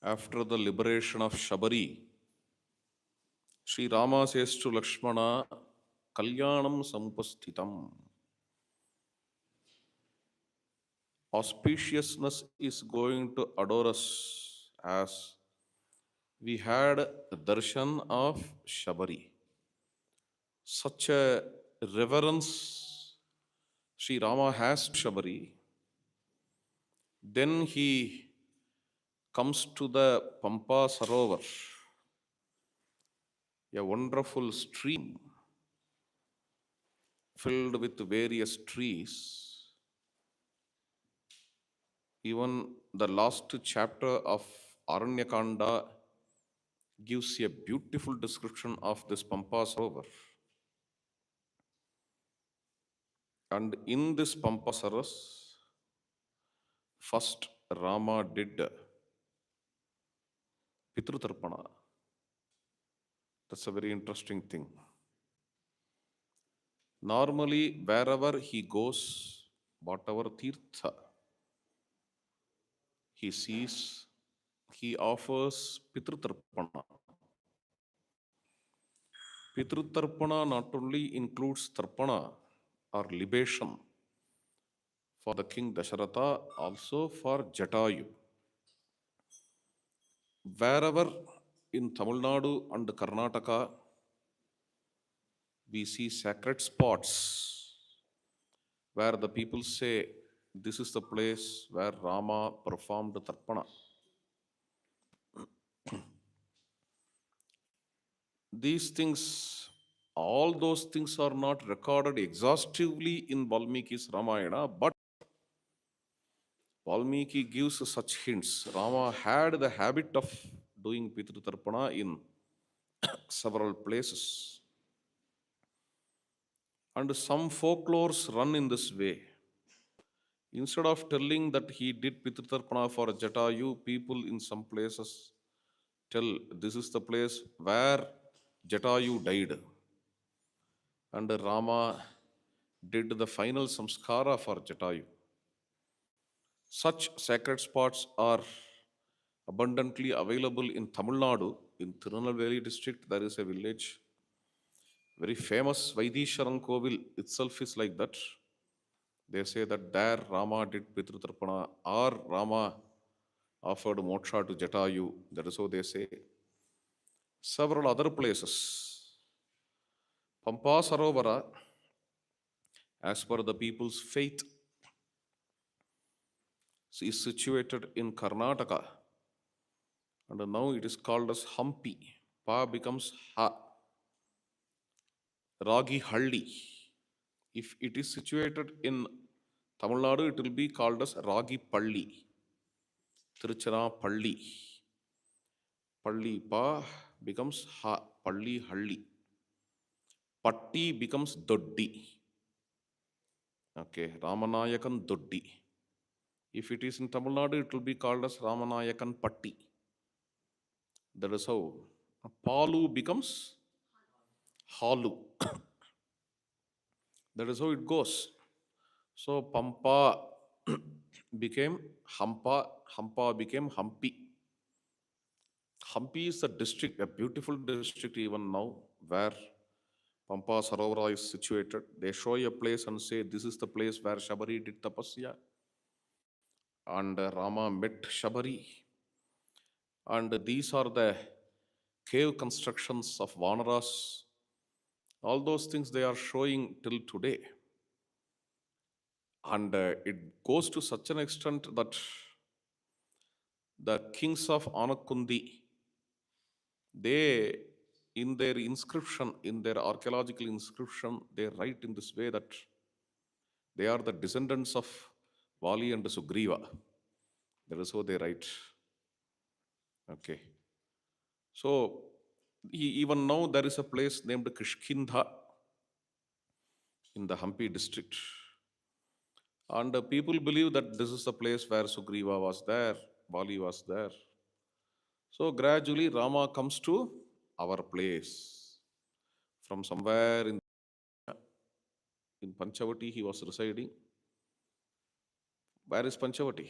After the liberation of Shabari, Sri Rama says to Lakshmana, Kalyanam Sampasthitam. Auspiciousness is going to adore us as we had a darshan of Shabari. Such a reverence Sri Rama has to Shabari. Then he comes to the Pampa Sarovara, a wonderful stream filled with various trees. Even the last chapter of Aranyakanda gives a beautiful description of this Pampa Sarovar. And in this Pampa Saras, first Rama did Pitrutarpana. That's a very interesting thing. Normally, wherever he goes, whatever tirtha he sees, he offers Pitrutarpana. Pitrutarpana not only includes tarpana or libation for the king Dasharatha, also for Jatayu. Wherever in Tamil Nadu and Karnataka we see sacred spots where the people say this is the place where Rama performed Tarpana. These things, all those things are not recorded exhaustively in Valmiki's Ramayana, but Valmiki gives such hints. Rama had the habit of doing Pitru Tarpana in several places. And some folklores run in this way. Instead of telling that he did Pitru Tarpana for Jatayu, people in some places tell this is the place where Jatayu died. And Rama did the final samskara for Jatayu. Such sacred spots are abundantly available in Tamil Nadu. In Tirunelveli district, there is a village, very famous Vaidisharan Kovil itself is like that. They say that there Rama did Pitru Tarpana or Rama offered moksha to Jatayu. That is how they say. Several other places. Pampa Sarovara, as per the people's faith, is situated in Karnataka. And now it is called as Hampi. Pa becomes Ha. Ragi Halli. If it is situated in Tamil Nadu, it will be called as Ragi Palli. Tiruchana Palli. Palli Pa becomes Ha. Palli Halli. Patti becomes Doddi. Okay, Ramanayakan Doddi. If it is in Tamil Nadu, it will be called as Ramanayakan Patti. That is how Palu becomes Halu. That is how it goes. So Pampa became Hampa, Hampa became Hampi. Hampi is a district, a beautiful district even now, where Pampa Sarovara is situated. They show a place and say, this is the place where Shabari did tapasya. And Rama met Shabari. And these are the cave constructions of Vanaras. All those things they are showing till today. And it goes to such an extent that the kings of Anakundi, they, in their inscription, in their archaeological inscription, they write in this way that they are the descendants of Vali and Sugriva. That is how they write. Okay. So, even now there is a place named Kishkindha in the Hampi district. And people believe that this is the place where Sugriva was there, Vali was there. So gradually Rama comes to our place. From somewhere in Panchavati he was residing. Where is Panchavati?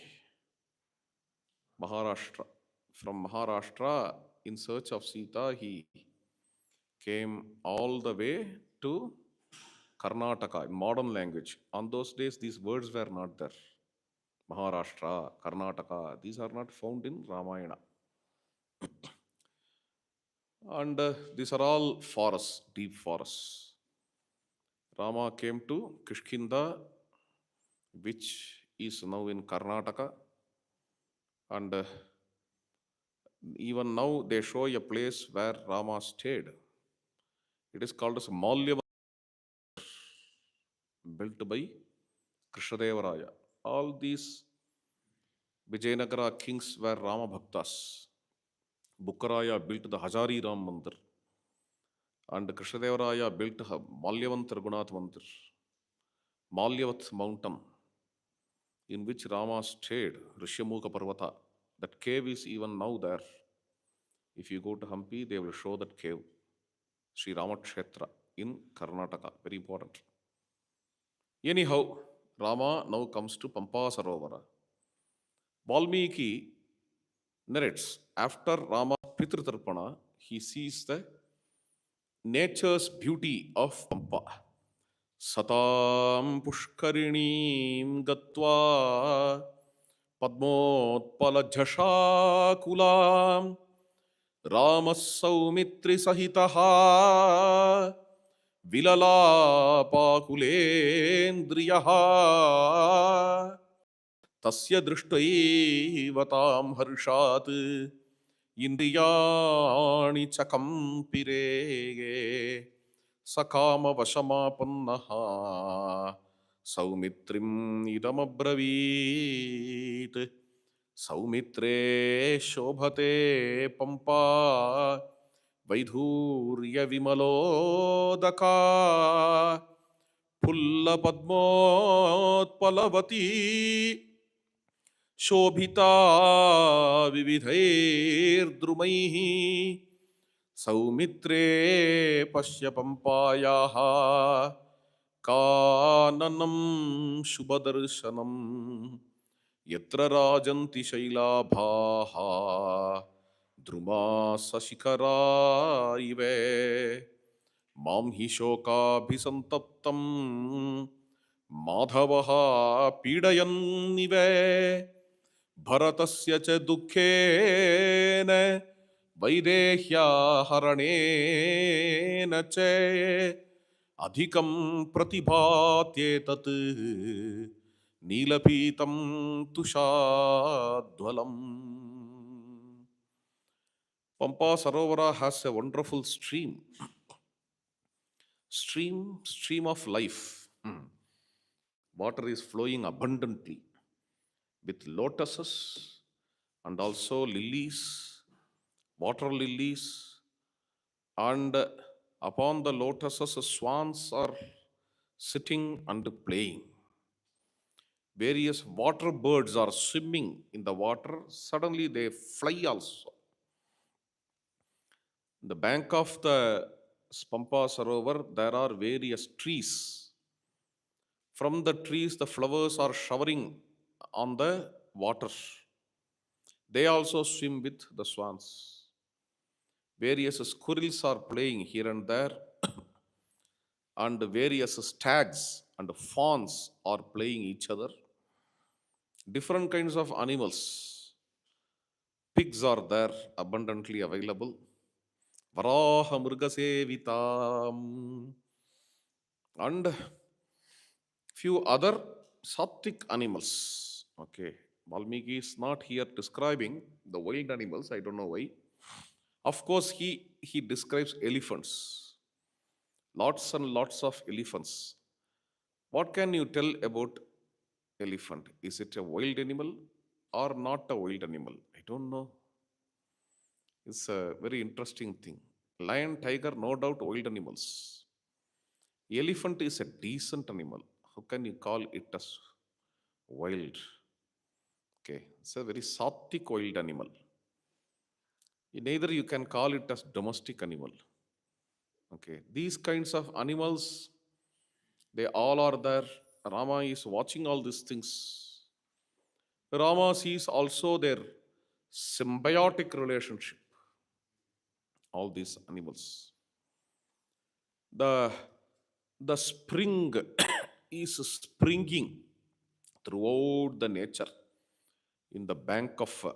Maharashtra. from Maharashtra in search of Sita. He came all the way to Karnataka in modern language. On those days, these words were not there. Maharashtra, Karnataka, these are not found in Ramayana. And these are all forests, deep forests. Rama came to Kishkindha, which is now in Karnataka. And even now they show a place where Rama stayed. It is called as Malyavan, built by Krishnadevaraya. All these Vijayanagara kings were Rama Bhaktas. Bukkaraya built the Hajari Ram Mandir, and Krishnadevaraya built Malyavan Raghunath Mandir, Malyavat mountain, in which Rama stayed, Rishyamukha Parvata. That cave is even now there. If you go to Hampi, they will show that cave, Sri Ramakshetra in Karnataka. Very important. Anyhow, Rama now comes to Pampa Sarovara. Valmiki narrates after Rama Pitritarpana, he sees the nature's beauty of Pampa. Satam pushkarinim gatva padmotpalajhashakulam Ramasaumitri sahitaha vilalapakulendriyaha tasya दृष्ट्वैव तां हर्षात् इन्द्रियाणि च कम्पिरे सकामवशमापन्नः सौमित्रिम् इदमब्रवीत् सौमित्रे शोभते पम्पा वैधूर्यविमलोदका फुल्लपद्मोत्पलवती शोभिता विविधैर्द्रुमैः सौमित्रे पश्य पम्पायाः काननं शुभदर्शनं यत्र राजन्ति शैलाभाः द्रुमा सशिखरा इव मां हि शोकाभिसन्तप्तं माधवः पीडयन्निव भरतस्य च दुःखेन वैदेह्याहरणेन च अधिकं प्रतिभात्येतत् नीलपीतं तुषाद्वलम्. Pampa Sarovara has a wonderful stream of life. Water is flowing abundantly with lotuses and also lilies, water lilies, and upon the lotuses swans are sitting and playing. Various water birds are swimming in the water. Suddenly they fly also. The bank of the Pampa Sarovar, there are various trees. From the trees, the flowers are showering on the water. They also swim with the swans. Various squirrels are playing here and there, and various stags and fawns are playing each other. Different kinds of animals. Pigs are there, abundantly available. Varaha Murgasevitam. And few other sattvic animals. Okay, Valmiki is not here describing the wild animals. I don't know why. Of course, he describes elephants. Lots and lots of elephants. What can you tell about elephant? Is it a wild animal or not a wild animal? I don't know. It's a very interesting thing. Lion, tiger, no doubt wild animals. Elephant is a decent animal. How can you call it as wild? Okay, it's a very sattvic wild animal. Neither you can call it as domestic animal. Okay, these kinds of animals, they all are there. Rama is watching all these things. Rama sees also their symbiotic relationship, all these animals. The, the spring is springing throughout the nature in the bank of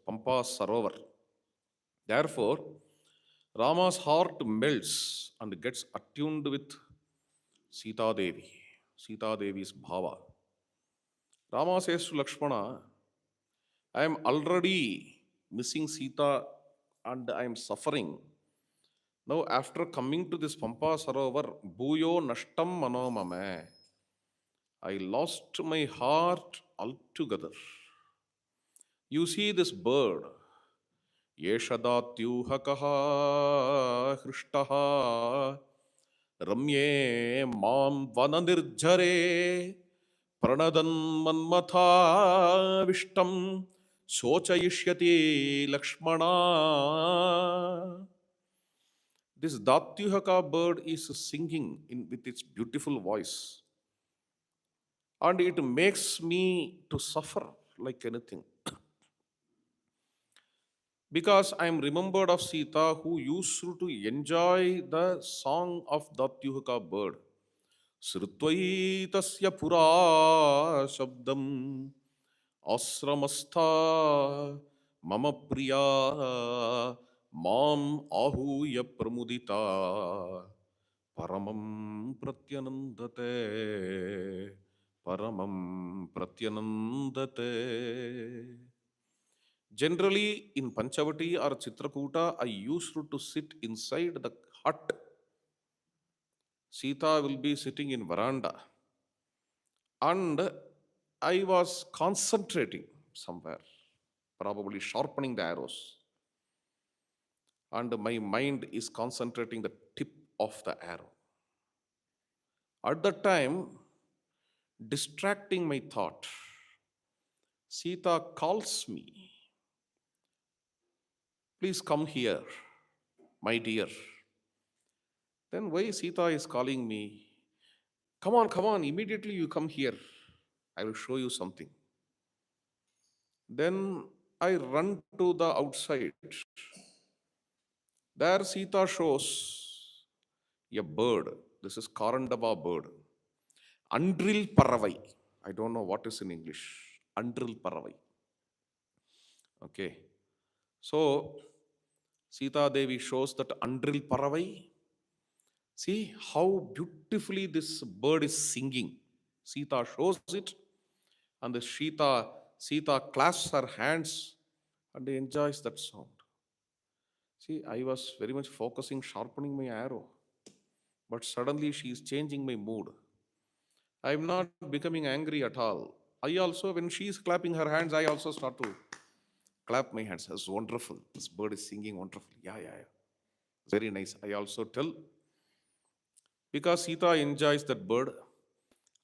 Pampa Sarovara. Therefore, Rama's heart melts and gets attuned with Sita Devi, Sita Devi's bhava. Rama says to Lakshmana, I am already missing Sita and I am suffering. Now, after coming to this Pampa Sarovar, Bhuyo Nashtam Manomame, I lost my heart altogether. You see this bird, Yeshadatyuhakaha Hrishtaha Ramye Mam Vananirjare Pranadan Manmatha Vishtam Sochayishyati Lakshmana. This Datyuhaka bird is singing with its beautiful voice, and it makes me to suffer like anything. Because I am remembered of Sita who used to enjoy the song of Datyuhaka bird. Srutvaitasya pura shabdam asramastha mama priya mam ahuya pramudita paramam pratyanandate paramam pratyanandate. Generally, in Panchavati or Chitrakuta, I used to sit inside the hut. Sita will be sitting in veranda. And I was concentrating somewhere, probably sharpening the arrows. And my mind is concentrating the tip of the arrow. At that time, distracting my thought, Sita calls me, please come here, my dear. Then why Sita is calling me? Come on, immediately you come here. I will show you something. Then I run to the outside. There Sita shows a bird. This is Karandava bird. Andril Paravai. I don't know what is in English. Andril Paravai. Okay. So Sita Devi shows that Andril Paravai. See how beautifully this bird is singing. Sita shows it, and the Sita clasps her hands and enjoys that sound. See, I was very much focusing, sharpening my arrow, but suddenly she is changing my mood. I am not becoming angry at all. I also, when she is clapping her hands, I also start to clap my hands. It's wonderful. This bird is singing wonderfully. Yeah. Very nice. I also tell, because Sita enjoys that bird.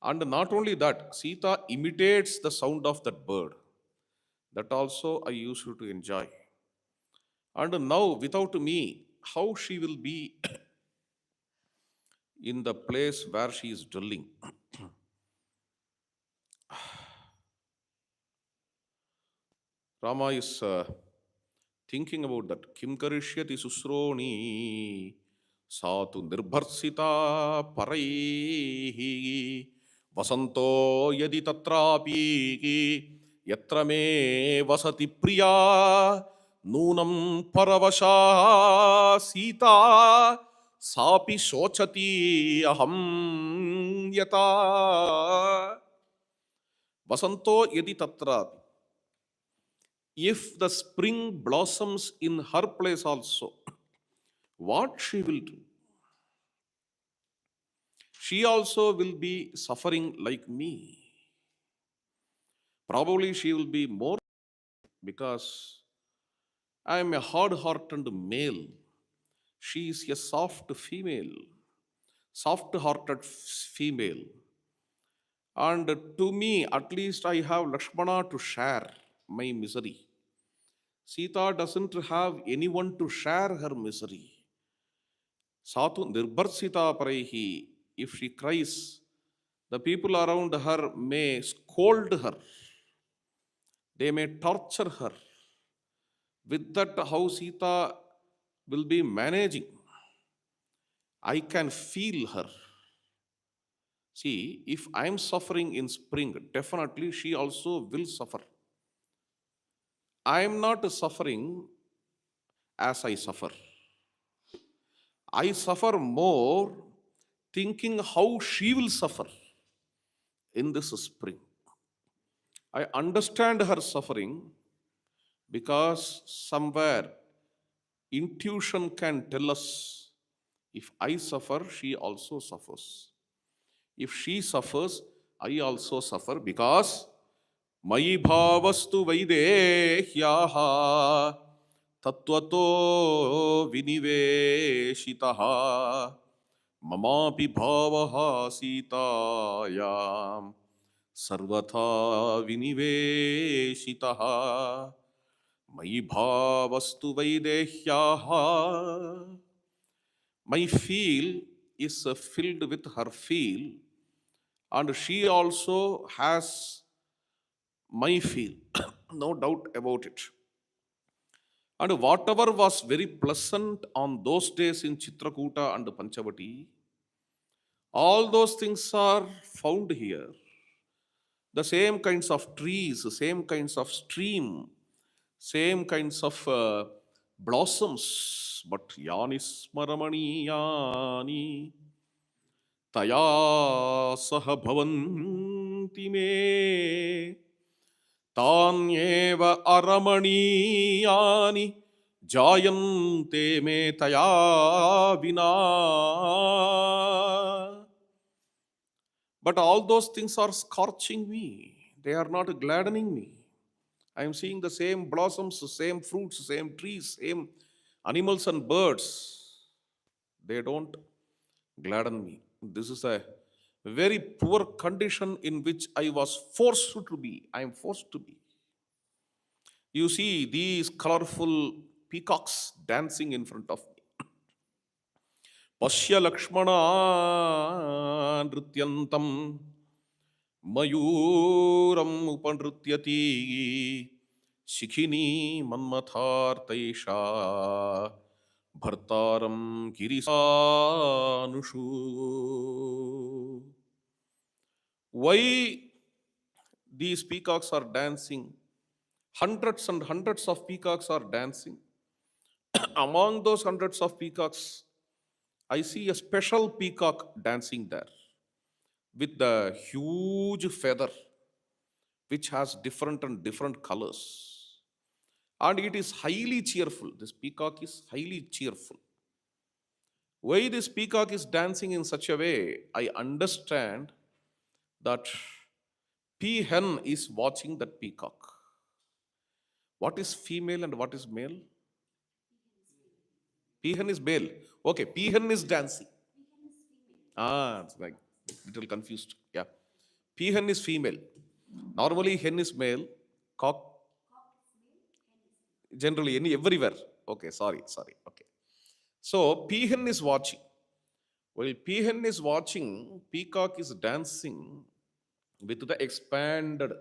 And not only that, Sita imitates the sound of that bird. That also I used to enjoy. And now, without me, how she will be in the place where she is dwelling. Rama is thinking about that. Kim karishyati susroni satu nirbharsita paraihi vasanto yadi tatrapi yatra me vasati priya nunam paravasha sita sapi sochati aham yata vasanto yadi tatrapi. If the spring blossoms in her place also, what she will do? She also will be suffering like me. Probably she will be more, because I am a hard-hearted male. She is a soft female, soft-hearted female. And to me, at least I have Lakshmana to share my misery. Sita doesn't have anyone to share her misery. Satu nirbharsita paraihi. If she cries, the people around her may scold her. They may torture her. With that, how Sita will be managing, I can feel her. See, if I am suffering in spring, definitely she also will suffer. I am not suffering as I suffer. I suffer more thinking how she will suffer in this spring. I understand her suffering because somewhere intuition can tell us if I suffer, she also suffers. If she suffers, I also suffer because Mayi bhavastu vaidehyaha tattvato viniveshitaha mamapi bhavaha sitayam sarvatha viniveshitaha Mayi bhavastu vaidehyaha. My feel is filled with her feel, and she also has my feel, no doubt about it. And whatever was very pleasant on those days in Chitrakuta and Panchavati, all those things are found here. The same kinds of trees, the same kinds of stream, same kinds of blossoms, but yani smaramani yani taya saha bhavanti me तान्येव अरमणीयानि जायन्ते मे तया विना. But all those things are scorching me. They are not gladdening me. I am seeing the same blossoms, the same fruits, same trees, same animals and birds. They don't gladden me. This is a very poor condition in which I was forced to be. I am forced to be. You see these colorful peacocks dancing in front of me. Pashya Lakshmana nrityantam mayuram upanrityati shikhini manmathartaisha bhartaram kirisanushu. Why these peacocks are dancing? Hundreds and hundreds of peacocks are dancing. Among those hundreds of peacocks, I see a special peacock dancing there with the huge feather which has different and different colors. And it is highly cheerful. This peacock is highly cheerful. Why this peacock is dancing in such a way, I understand that peahen is watching that peacock. What is female and what is male? Peahen is male. Okay, peahen is dancing. It's like little confused. Yeah. Peahen is female. Normally hen is male. Cock generally everywhere. Okay, sorry. Okay. So peahen is watching. While peahen is watching, peacock is dancing with the expanded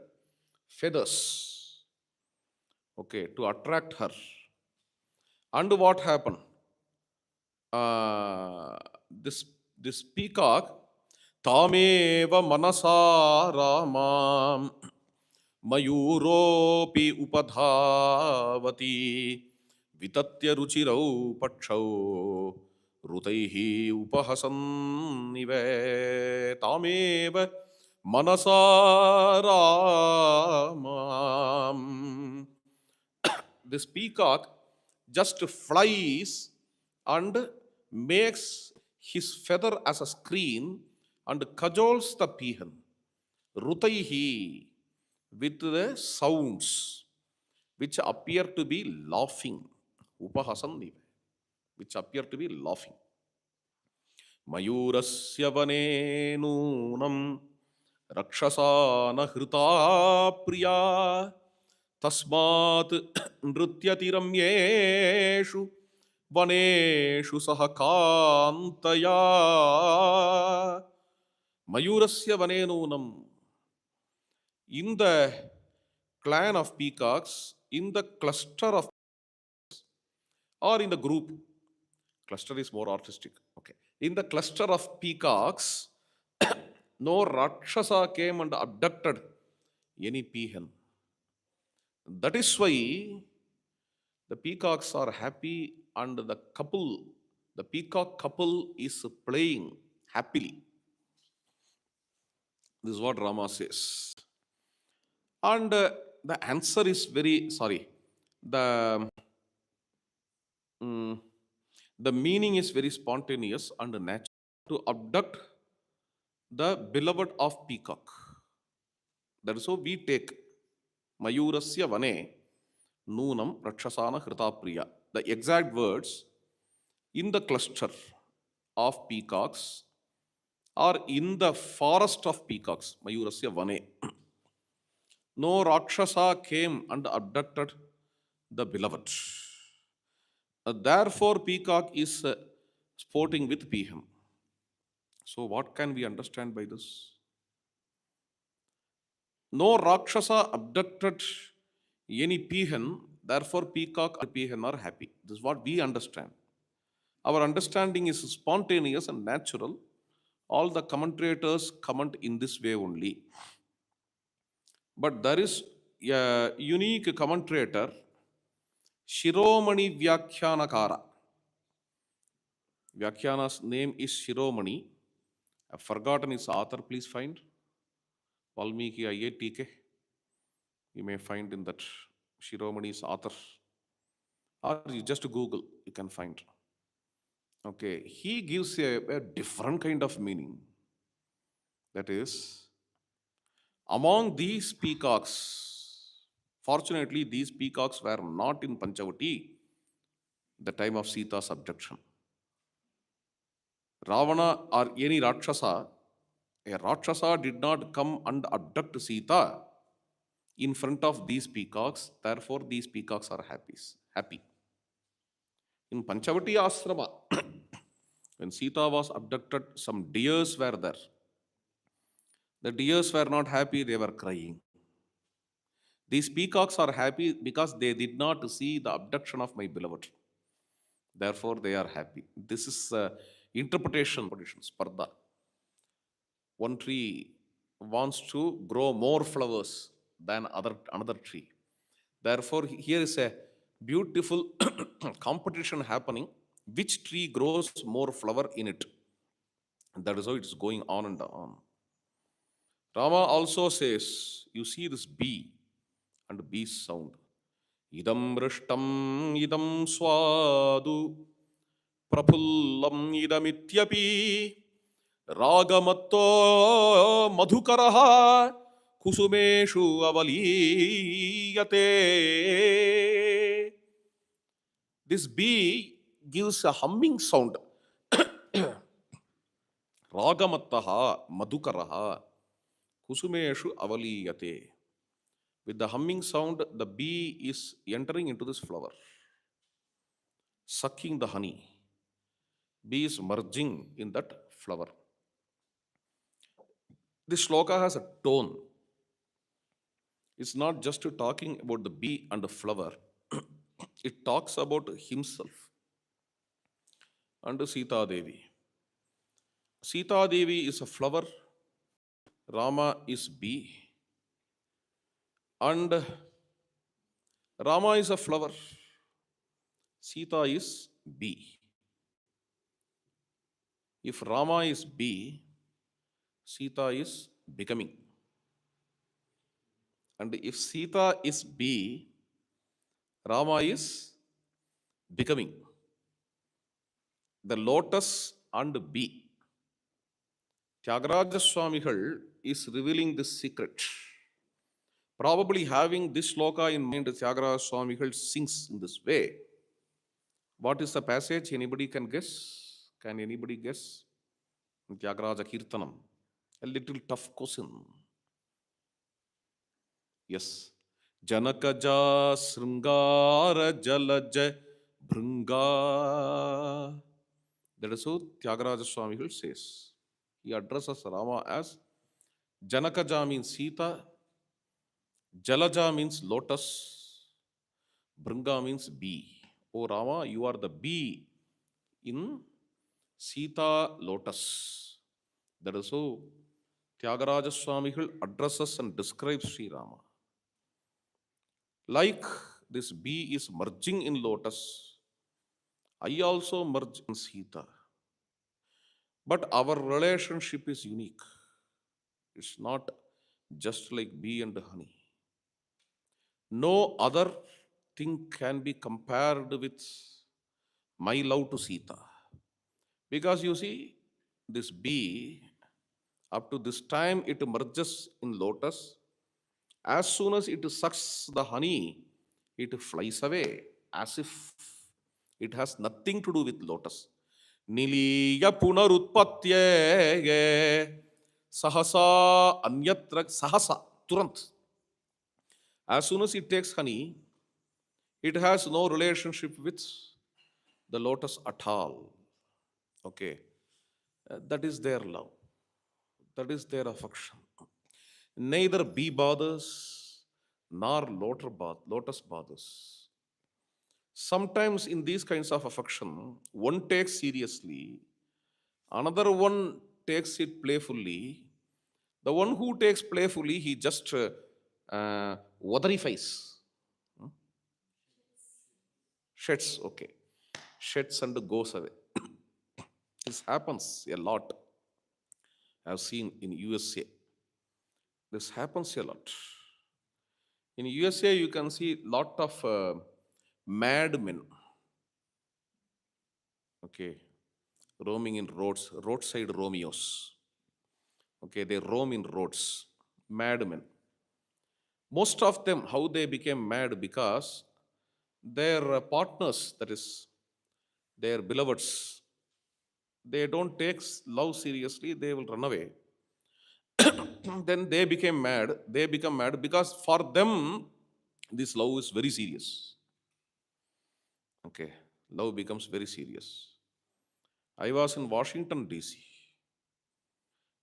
feathers. Okay, to attract her. And what happened? This peacock tameva manasa ramam mayuropi upadhavati vitatya ruchirau pakshau rutaihi upahasannive tameva manasa ramam. This peacock just flies and makes his feather as a screen and cajoles the peahen. Rutaihi, with the sounds which appear to be laughing. Upahasannive, which appear to be laughing. Mayurasya vane nunam rakshasana hrita priya tasmat nrutyati ramyeshu vaneshu sahakantaya. Mayurasya vanenunam. In the clan of peacocks, in the cluster of or in the group. Cluster is more artistic. Okay. In the cluster of peacocks, no Rakshasa came and abducted any peahen. That is why the peacocks are happy and the peacock couple is playing happily. This is what Rama says. And the answer is very, sorry, the, mm, the meaning is very spontaneous and natural. To abduct the beloved of peacock. That is how we take Mayurasya Vane Noonam Rakshasana Hritapriya. The exact words in the cluster of peacocks or in the forest of peacocks, Mayurasya Vane. No Rakshasa came and abducted the beloved. Therefore, peacock is sporting with peahen. So, what can we understand by this? No Rakshasa abducted any peahen, therefore, peacock and peahen are happy. This is what we understand. Our understanding is spontaneous and natural. All the commentators comment in this way only. But there is a unique commentator, Shiromani Vyakhyanakara. Vyakhyana's name is Shiromani. I've forgotten his author, please find. Valmiki IATK. You may find in that Shiromani's author. Or you just Google, you can find. Okay, he gives a different kind of meaning. That is, among these peacocks, fortunately, these peacocks were not in Panchavati the time of Sita's abduction. Ravana or any Rakshasa, a Rakshasa did not come and abduct Sita in front of these peacocks, therefore these peacocks are happy. In Panchavati Asrama, when Sita was abducted, some deers were there. The deers were not happy, they were crying. These peacocks are happy because they did not see the abduction of my beloved. Therefore, they are happy. This is interpretation, Sparda. One tree wants to grow more flowers than another tree. Therefore, here is a beautiful competition happening. Which tree grows more flower in it? And that is how it is going on and on. Rama also says, you see this bee and bee sound. Idam vrishtam idam swadu prafullam idamityapi Ragamatto madhukaraha kusumeshu avaliyate. This bee gives a humming sound. Ragamattaha madhukaraha kusumeshu avaliyate. With the humming sound, the bee is entering into this flower, sucking the honey. Bee is merging in that flower. This shloka has a tone. It's not just talking about the bee and the flower. It talks about himself and Sita Devi. Sita Devi is a flower. Rama is bee. And Rama is a flower. Sita is bee. If Rama is bee, Sita is becoming. And if Sita is bee, Rama is becoming. The lotus and bee. Tyagaraja Swamigal is revealing this secret. Probably having this shloka in mind, Tyagaraja Swamigal sings in this way. What is the passage? Anybody can guess? Can anybody guess? Tyagaraja Kirtanam. A little tough question. Yes. Janakaja Sringara Jalaja Bhringa. That is what Tyagaraja Swamigal says. He addresses Rama as Janakaja means Sita, Jalaja means lotus, Bhringa means bee. Oh Rama, you are the bee in Sita lotus. That is how Tyagaraja Swamigal addresses and describes Sri Rama. Like this bee is merging in lotus, I also merge in Sita. But our relationship is unique. It's not just like bee and honey. No other thing can be compared with my love to Sita. Because you see, this bee, up to this time, it merges in lotus. As soon as it sucks the honey, it flies away as if it has nothing to do with lotus. Niliya punarutpatye sahasa anyatra sahasa turant. As soon as it takes honey, it has no relationship with the lotus at all. Okay. That is their love. That is their affection. Neither bee bothers nor lotus bothers. Sometimes in these kinds of affection, one takes seriously, another one takes it playfully. The one who takes playfully, he just waterifies, sheds, okay, sheds and goes away. This happens a lot. I've seen in USA. This happens a lot. In USA, you can see lot of mad men, okay, roaming in roads, roadside Romeos. Okay, they roam in roads, mad men. Most of them, how they became mad because their partners, that is, their beloveds, they don't take love seriously, they will run away. Then they became mad, they become mad because for them, this love is very serious. Okay, love becomes very serious. I was in Washington, D.C.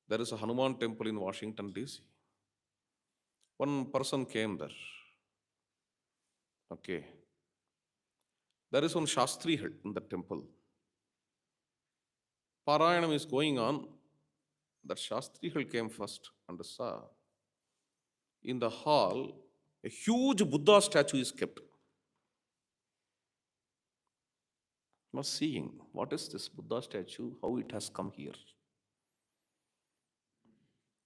There is a Hanuman temple in Washington, D.C. One person came there. Okay. There is one Shastri in the temple. Parayanam is going on. That Shastri came first and saw in the hall a huge Buddha statue is kept. Was seeing what is this Buddha statue, how it has come here.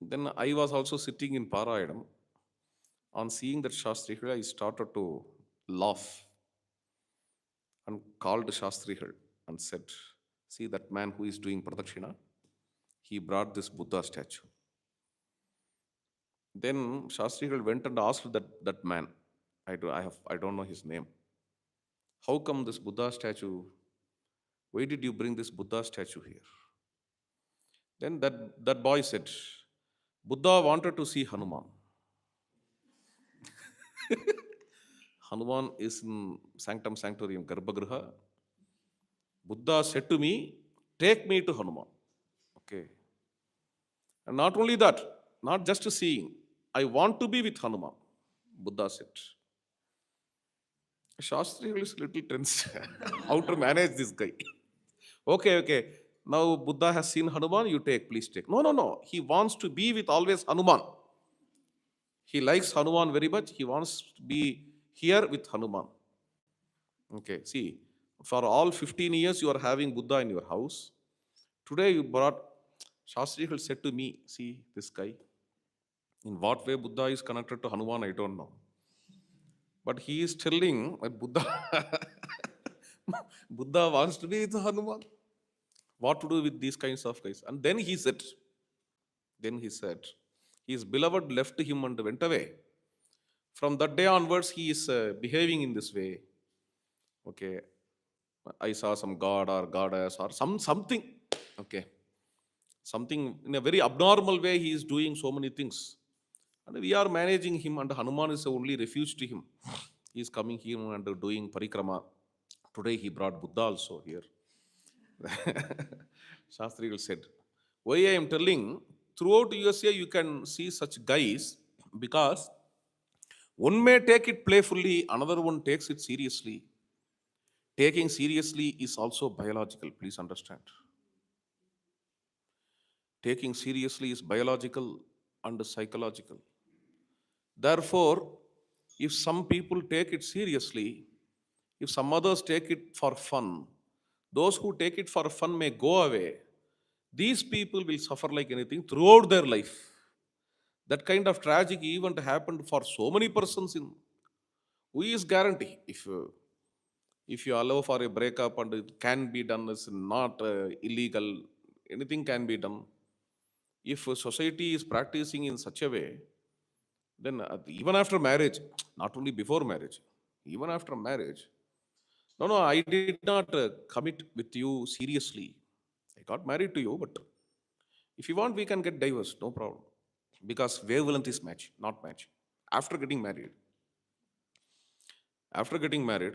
Then I was also sitting in Parayanam. On seeing that Shastri, I started to laugh and called Shastri and said, see that man who is doing Pradakshina, he brought this Buddha statue. Then Shastri went and asked that man, I don't know his name. How come this Buddha statue? Why did you bring this Buddha statue here? Then that boy said, Buddha wanted to see Hanuman. Hanuman is in Sanctum Sanctorium, Garbhagriha. Buddha said to me, take me to Hanuman. Okay. And not only that, not just seeing, I want to be with Hanuman, Buddha said. Shastri is a little tense. How to manage this guy? Okay. Now Buddha has seen Hanuman, you take, please take. No. He wants to be with always Hanuman. He likes Hanuman very much. He wants to be here with Hanuman. Okay, see, for all 15 years you are having Buddha in your house. Today you brought, Shastri said to me, see this guy. In what way Buddha is connected to Hanuman, I don't know. But he is telling that Buddha wants to be with Hanuman. What to do with these kinds of guys? And then he said, his beloved left him and went away. From that day onwards, he is behaving in this way. Okay, I saw some god or goddess or something. Okay, something in a very abnormal way. He is doing so many things, and we are managing him. And Hanuman is the only refuge to him. He is coming here and doing parikrama. Today he brought Buddha also here. Shastri said, why I am telling, throughout USA you can see such guys because one may take it playfully, another one takes it seriously. Taking seriously is also biological, please understand. Taking seriously is biological and psychological. Therefore, if some people take it seriously, if some others take it for fun, those who take it for fun may go away. These people will suffer like anything throughout their life. That kind of tragic event happened for so many persons. In who is guarantee if you allow for a breakup and it can be done, is not illegal, anything can be done. If a society is practicing in such a way, then even after marriage, not only before marriage, even after marriage, no, no, I did not commit with you seriously. I got married to you, but if you want, we can get divorced, no problem. Because wavelength is match, not match. After getting married, after getting married,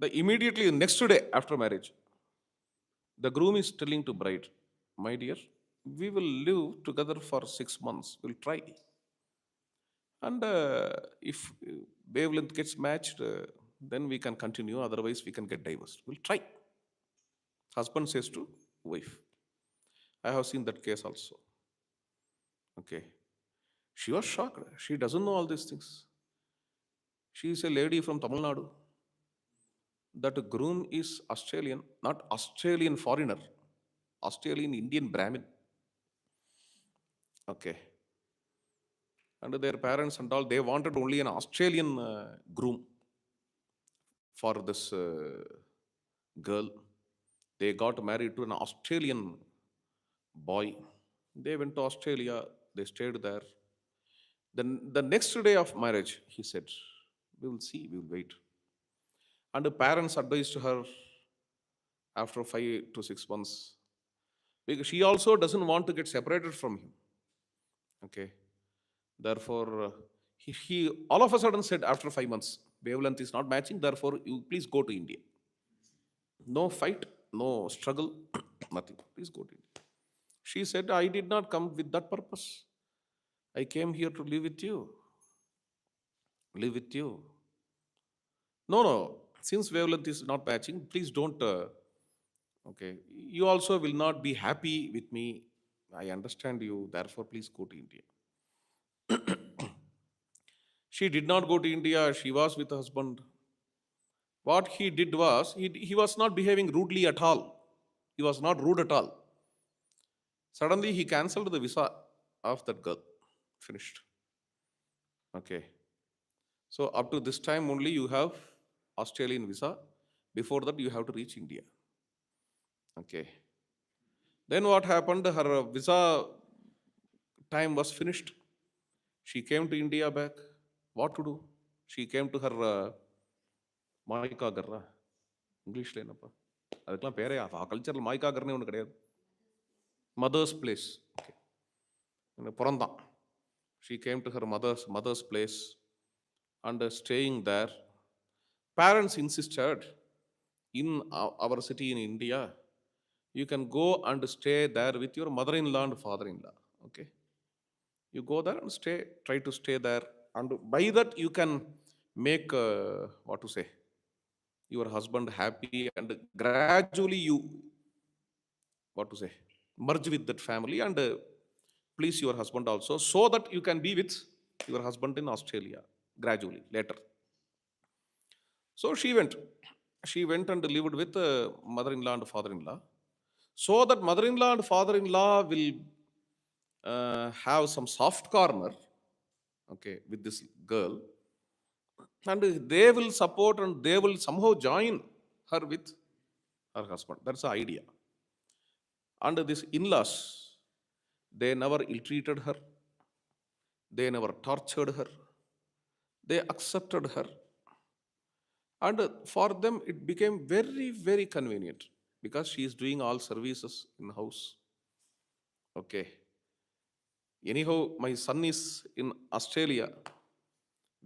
the immediately next day after marriage, the groom is telling to bride, my dear, we will live together for 6 months. We'll try. And if wavelength gets matched, then we can continue. Otherwise, we can get divorced. We'll try. Husband says to wife. I have seen that case also. Okay. She was shocked. She doesn't know all these things. She is a lady from Tamil Nadu. That groom is Australian, not Australian foreigner, Australian Indian Brahmin. Okay. And their parents and all, they wanted only an Australian groom for this girl. They got married to an Australian boy. They went to Australia, they stayed there. Then the next day of marriage, he said, we will see, we will wait. And the parents advised her after 5 to 6 months, because she also doesn't want to get separated from him. Okay. Therefore, he all of a sudden said after 5 months, wavelength is not matching, therefore, you please go to India. No fight, no struggle, nothing. Please go to India. She said, I did not come with that purpose. I came here to live with you. Live with you. No, no. Since wavelength is not matching, please don't. Okay. You also will not be happy with me. I understand you. Therefore, please go to India. She did not go to India. She was with her husband. What he did was, he was not behaving rudely at all. He was not rude at all. Suddenly, he cancelled the visa of that girl. Finished. Okay. So, up to this time only, you have Australian visa. Before that, you have to reach India. Okay. Then what happened? Her visa time was finished. She came to India back. What to do? She came to her Maikagarra. இங்கிலீஷில் என்னப்பா அதுக்கெல்லாம் பேரே கல்ச்சரில் மாய்க்காகர்னே ஒன்று கிடையாது. Mother's place. Okay. பிறந்தான். She came to her mother's place and staying there. Parents insisted in our city in India, you can go and stay there with your mother-in-law and father-in-law. Okay. You go there and stay, try to stay there. And by that you can make, what to say, your husband happy, and gradually you, what to say, merge with that family and please your husband also, so that you can be with your husband in Australia gradually later. So she went. She went and lived with mother-in-law and father-in-law, so that mother-in-law and father-in-law will have some soft corner, okay, with this girl, and they will support and they will somehow join her with her husband. That's the idea. And these in-laws, they never ill-treated her, they never tortured her, they accepted her, and for them it became very, very convenient, because she is doing all services in house. Okay. Anyhow, my son is in Australia.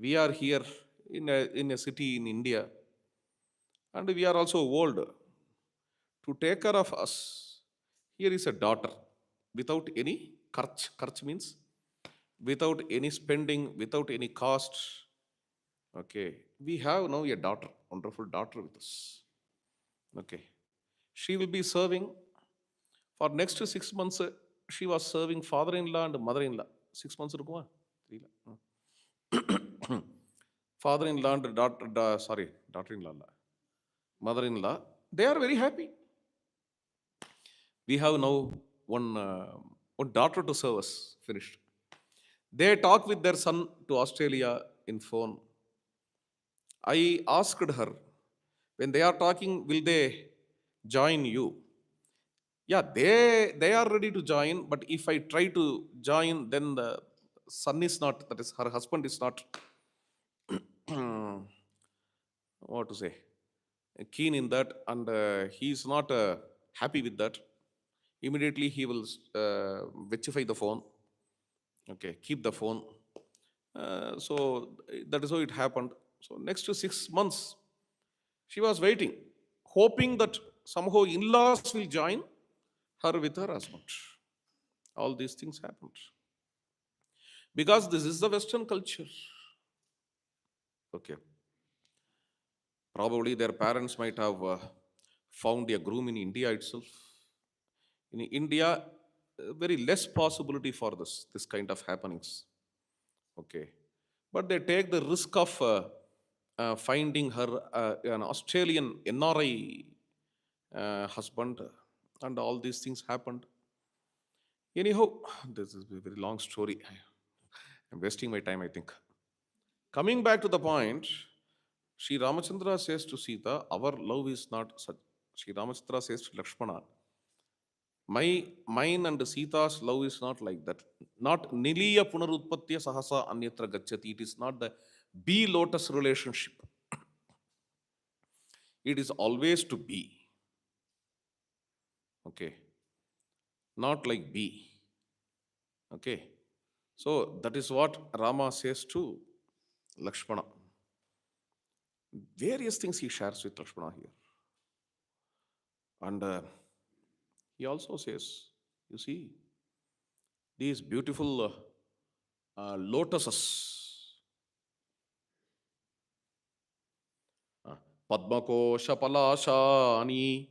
We are here in a city in India, and we are also old. To take care of us, here is a daughter without any kharch. Kharch means without any spending, without any cost. Okay. We have now a daughter, wonderful daughter with us. Okay. She will be serving for next 6 months. She was serving father-in-law and mother-in-law. 6 months இருக்குமா? தெரியல. Father-in-law and daughter, sorry, daughter-in-law, mother-in-law. They are very happy. We have now one daughter to serve us. Finished. They talk with their son to Australia in phone. I asked her, when they are talking, will they join you? Yeah, they are ready to join, but if I try to join, then the son is not, that is her husband is not what to say, keen in that, and he is not happy with that. Immediately he will vegify the phone. Okay, keep the phone. So that is how it happened. So next to 6 months, she was waiting, hoping that somehow in-laws will join her with her husband. All these things happened. Because this is the Western culture. Okay. Probably their parents might have found a groom in India itself. In India, very less possibility for this kind of happenings. Okay. But they take the risk of finding her an Australian NRI husband, and all these things happened. Anyhow, this is a very long story. I'm wasting my time, I think. Coming back to the point, Sri Ramachandra says to Sita, our love is not such. Sri Ramachandra says to Lakshmana, mine and Sita's love is not like that. Not niliya punarutpatya sahasa anyatra gacchati. It is not the be lotus relationship. It is always to be. Okay. Not like be. Okay. So that is what Rama says to Lakshmana. Various things he shares with Lakshmana here. And he also says, you see, these beautiful lotuses, Padmakoshapalasani,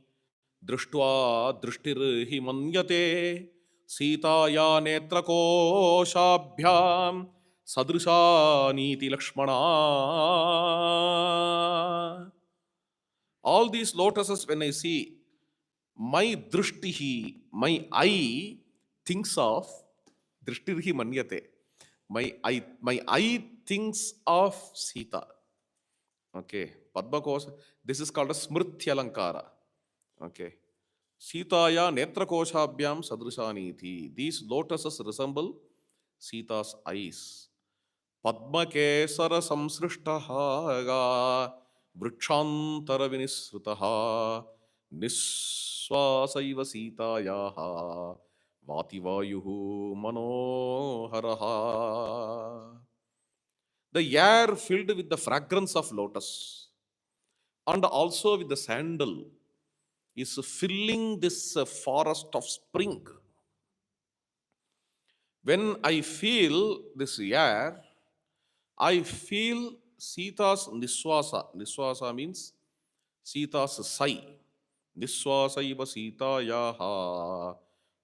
Drishtva Drishtirhi Manyate, Sitaya Netrakoshabhyam, Sadrishaniti Lakshmana. All these lotuses, when I see, my drishtihi, my eye thinks of drishtirhi manyate. My eye thinks of Sita. Okay, Padma Kosha. This is called a smrtya lankara. Okay, Sitaya netra koshabhyam sadrishaniti. These lotuses resemble Sita's eyes. पद्मकेसर संसृष्टः वृक्षांतर विनिसृतः निःश्वासैव सीतायाः वातिवायुः मनोहरः. The air filled with the fragrance of lotus and also with the sandal is filling this forest of spring. When I feel this air, I feel Sita's niswasa. Niswasa means Sita's sigh. Niswasaiva Sitayaha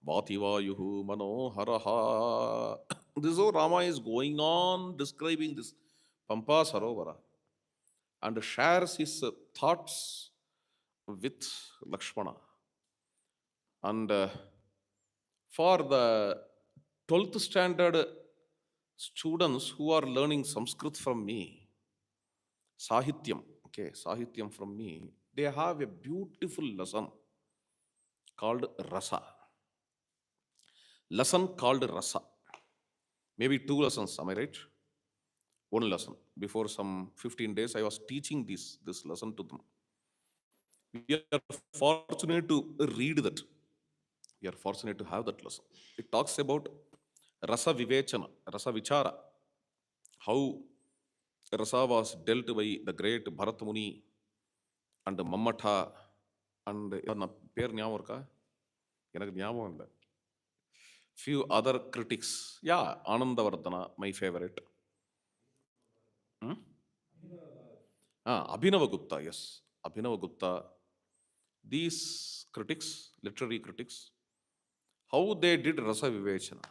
Vativayuhu Manoharaha. This is how Rama is going on describing this Pampa Sarovara and shares his thoughts with Lakshmana. And for the 12th standard students who are learning Sanskrit from me, Sahityam, okay, Sahityam from me, they have a beautiful lesson called Rasa. Lesson called Rasa. Maybe 2 lessons, am I right? 1 lesson. Before some 15 days, I was teaching this lesson to them. We are fortunate to read that. We are fortunate to have that lesson. It talks about Rasa Vivechana, Rasa Vichara, how Rasa was dealt by the great Bharat Muni and Mammatha and பேர் ஞாபகம் இருக்கா? எனக்கு ஞாபகம் இல்லை. Few other critics. Yeah, Anandavardhana, my favorite. Abhinavagupta, yes. Abhinavagupta. These critics, literary critics, how they did Rasa Vivechana.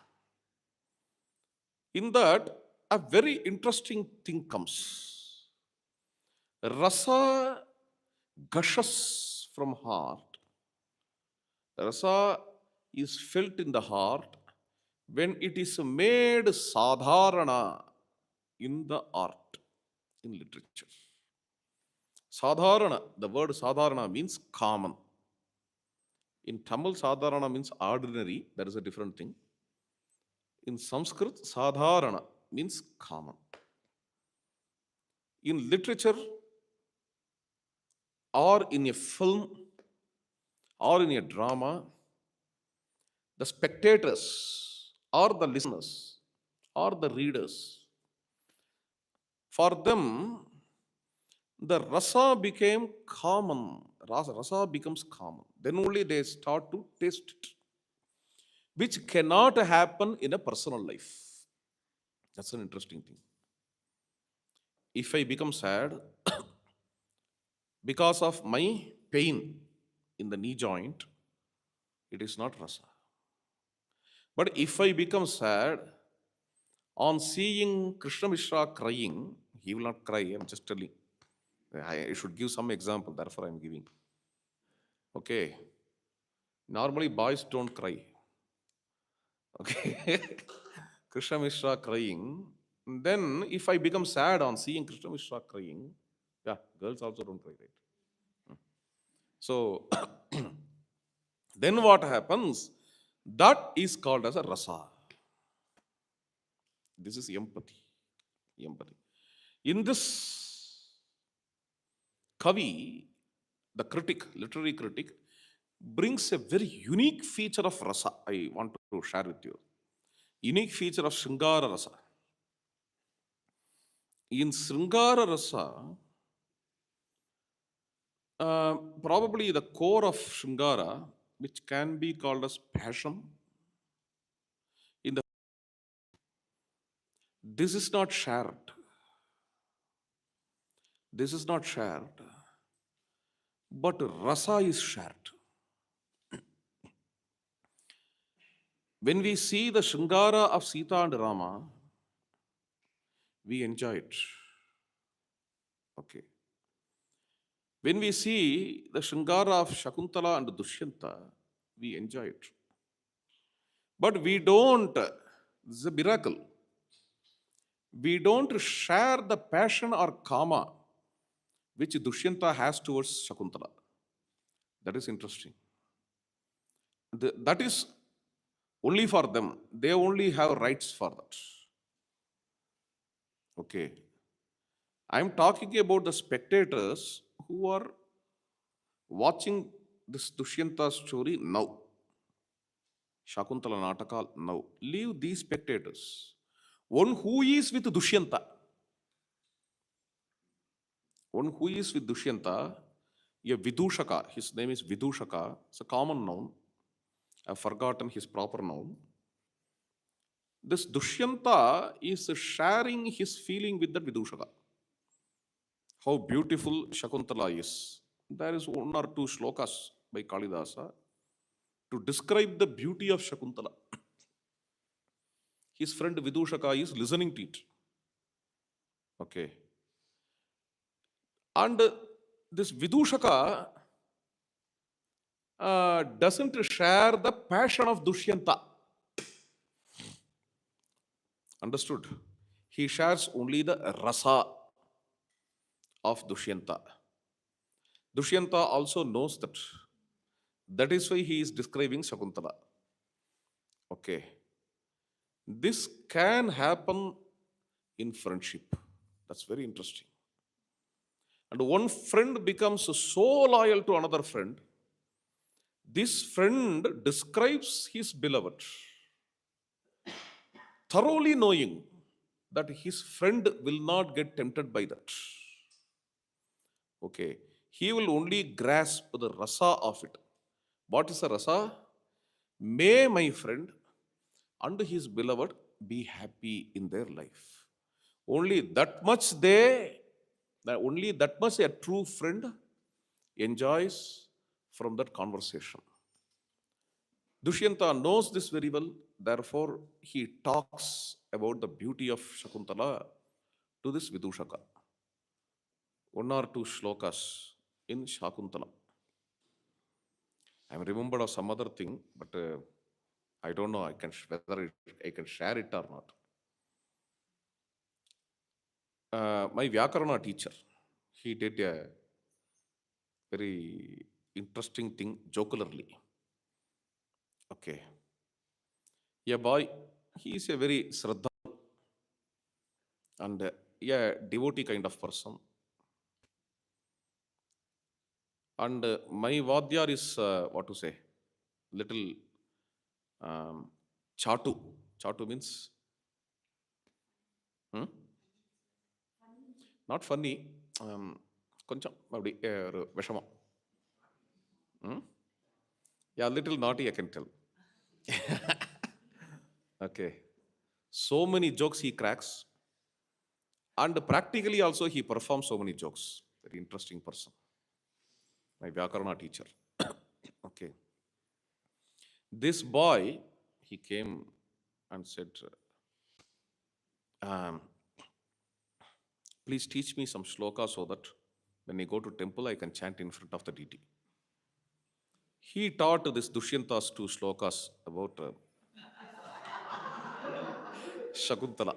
In that, a very interesting thing comes. Rasa gushes from heart. Rasa is felt in the heart when it is made sadharana in the art, in literature. Sadharana, the word sadharana means common. In Tamil, sadharana means ordinary, that is a different thing. In Sanskrit, sadharana means common. In literature, or in a film, or in a drama, the spectators, or the listeners, or the readers, for them, the rasa became common. Rasa becomes common. Then only they start to taste it, which cannot happen in a personal life. That's an interesting thing. If I become sad because of my pain in the knee joint, it is not rasa. But if I become sad on seeing Krishna Mishra crying, he will not cry, I'm just telling. I should give some example, therefore I'm giving. Okay. Normally boys don't cry. Okay. Krishna Mishra crying. Then if I become sad on seeing Krishna Mishra crying, yeah, girls also don't cry, right? So then what happens? That is called as a rasa. This is empathy. Empathy. In this, Kavi, the critic, literary critic, brings a very unique feature of rasa. I want to share with you. Unique feature of Sringara rasa. In Sringara rasa, probably the core of Sringara, which can be called as passion, in the this is not shared. This is not shared, but rasa is shared. When we see the Shringara of Sita and Rama, we enjoy it. Okay. When we see the Shringara of Shakuntala and Dushyanta, we enjoy it. But we don't, this is a miracle. We don't share the passion or kama which Dushyanta has towards Shakuntala. That is interesting. That is only for them. They only have rights for that. Okay. I'm talking about the spectators who are watching this Dushyanta story now. Shakuntala Nataka now. Leave these spectators. One who is with Dushyanta. One who is with Dushyanta, a Vidushaka, his name is Vidushaka, it's a common noun. I've forgotten his proper noun. This Dushyanta is sharing his feeling with the Vidushaka. How beautiful Shakuntala is. There is one or two shlokas by Kalidasa to describe the beauty of Shakuntala. His friend Vidushaka is listening to it. Okay. And this Vidushaka doesn't share the passion of Dushyanta. Understood? He shares only the rasa of Dushyanta. Dushyanta also knows that. That is why he is describing Shakuntala. Okay. This can happen in friendship. That's very interesting. And one friend becomes so loyal to another friend, this friend describes his beloved, thoroughly knowing that his friend will not get tempted by that. Okay. He will only grasp the rasa of it. What is the rasa? May my friend and his beloved be happy in their life. Only that much they That only that much a true friend enjoys from that conversation. Dushyanta knows this very well, therefore, he talks about the beauty of Shakuntala to this Vidushaka. One or two shlokas in Shakuntala. I'm remembered of some other thing, but I don't know whether I can share it or not. My Vyakarana teacher, he did a very interesting thing jocularly. Okay. A boy, he is a very Shraddha and a devotee kind of person. And my Vadyar is, what to say, little chatu. Chatu means, hmm? Not funny. కొంచెం அப்படி ஒரு விஷமம். Yeah, little naughty, I can tell. Okay. So many jokes he cracks. And practically also he performs so many jokes. Very interesting person. My Vyakarana teacher. Okay. This boy, he came and said, please teach me some shloka so that when I go to temple, I can chant in front of the deity. He taught this Dushyanta's two shlokas about Shakuntala.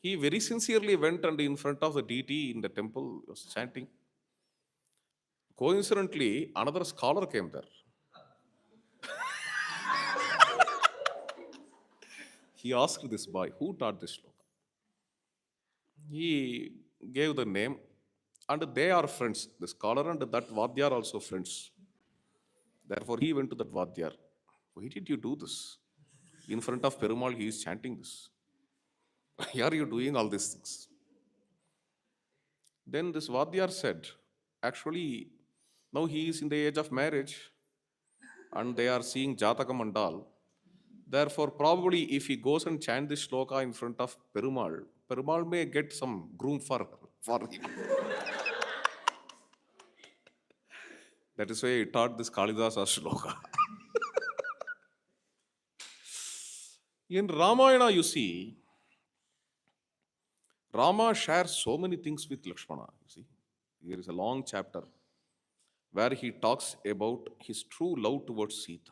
He very sincerely went and in front of the deity in the temple was chanting. Coincidentally, another scholar came there. He asked this boy, who taught this shloka? He gave the name, and they are friends. The scholar and that Vadyar are also friends. Therefore, he went to that Vadyar. Why did you do this? In front of Perumal, he is chanting this. Why are you doing all these things? Then this Vadyar said, actually, now he is in the age of marriage and they are seeing Jatakam and all. Therefore, probably if he goes and chant this shloka in front of Perumal, Perumal may get some groom for him. That is why he taught this Kalidasa shloka. In Ramayana, you see, Rama shares so many things with Lakshmana. You see, there is a long chapter where he talks about his true love towards Sita.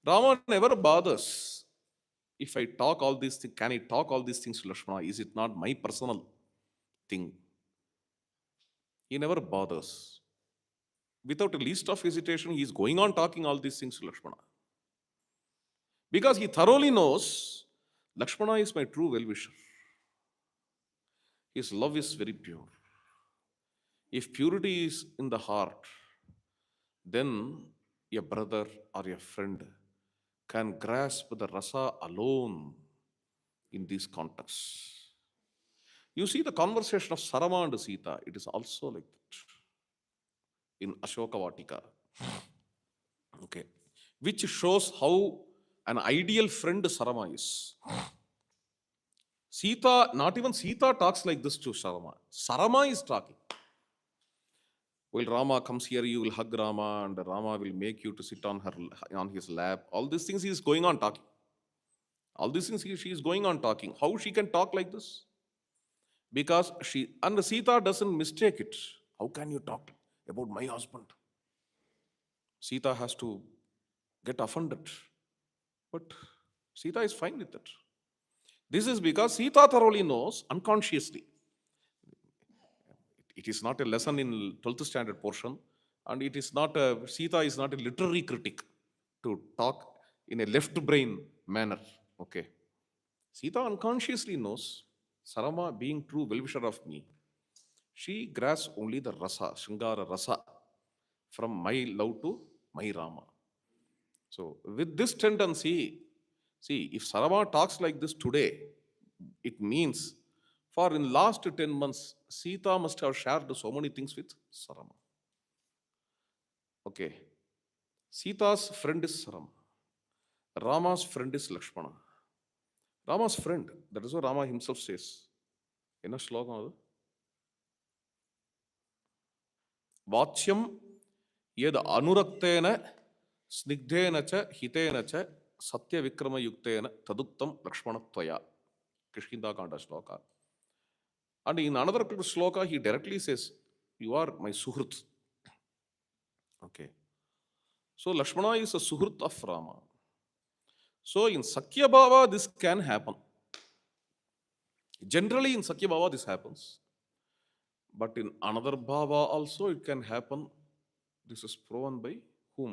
Rama never bothers. If I talk all these things, can I talk all these things to Lakshmana? Is it not my personal thing? He never bothers. Without a least of hesitation, he is going on talking all these things to Lakshmana. Because he thoroughly knows Lakshmana is my true well-wisher. His love is very pure. If purity is in the heart, then a brother or a friend can grasp the rasa alone in these contexts. You see the conversation of Sarama and Sita, it is also like that in Ashoka Vatika. Okay. Which shows how an ideal friend Sarama is. Sita, not even Sita talks like this to Sarama. Sarama is talking. While Rama comes here, you will hug Rama, and Rama will make you to sit on his lap. All these things he is going on talking. All these things she is going on talking. How she can talk like this? Because and Sita doesn't mistake it. How can you talk about my husband? Sita has to get offended. But Sita is fine with it. This is because Sita thoroughly knows unconsciously. It is not a lesson in 12th standard portion, and Sita is not a literary critic to talk in a left brain manner. Okay. Sita unconsciously knows Sarama being true well-wisher of me. She grasps only the rasa, Shringara rasa, from my love to my Rama. So with this tendency, see, if Sarama talks like this today, it means for in last 10 months, Sita must have shared so many things with Sarama. Okay. Sita's friend is Sarama. Rama's friend is Lakshmana. Rama's friend, that is what Rama himself says. என்ன ஸ்லோகம் அது? வாச்சியம் எது அனுரக்தேன ஸ்னிக்தேன ச ஹிதேன ச Satya விக்ரமயுக்தேன ததுக்தம் லக்ஷ்மணத்வயா. Kishkindha Kanda shloka. And in another shloka, he directly says, "You are my suhrit." Okay. So Lakshmana is a suhrit of Rama. So in Sakya Bhava, this can happen. Generally, in Sakya Bhava, this happens. But in another Bhava also, it can happen. This is proven by whom?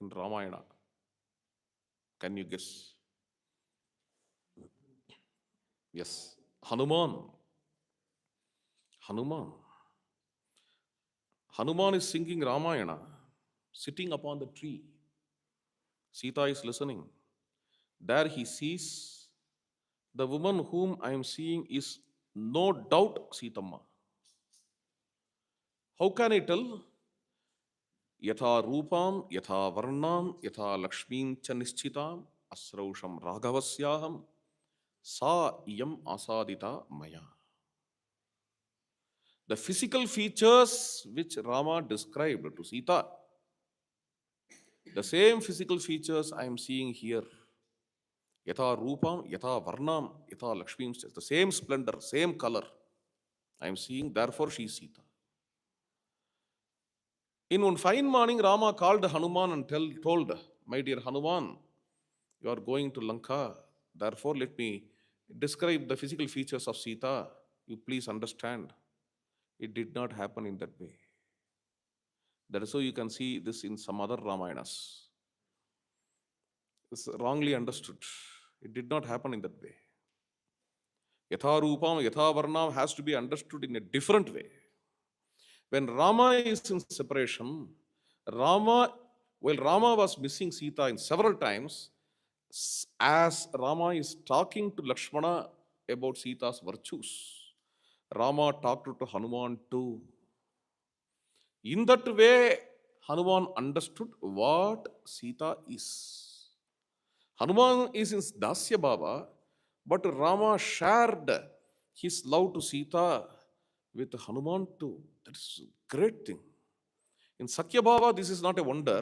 In Ramayana. Can you guess? Yes. Hanuman. Hanuman. Hanuman is singing Ramayana, sitting upon the tree. Sita is listening. There he sees the woman whom I am seeing is no doubt Sitamma. How can I tell? Yatha rupam, yatha varnam, yatha lakshmin cha nischitam, asrausham ragavasyaham, sa iyam asadita maya. The physical features which Rama described to Sita, the same physical features I am seeing here. Yatha rupam, yatha varnam, yatha lakshmim, the same splendor, same color I am seeing, therefore she is Sita. In one fine morning, Rama called Hanuman and told, "My dear Hanuman, you are going to Lanka, therefore let me describe the physical features of Sita. You please understand." It did not happen in that way. That is how you can see this in some other Ramayanas. It's wrongly understood. It did not happen in that way. Yatha rupam, yatha varnam has to be understood in a different way. When Rama is in separation, while Rama was missing Sita in several times, as Rama is talking to Lakshmana about Sita's virtues, Rama talked to Hanuman too. In that way, Hanuman understood what Sita is. Hanuman is in Dasya Baba, but Rama shared his love to Sita with Hanuman too. That is a great thing. In Sakya Bhava, this is not a wonder.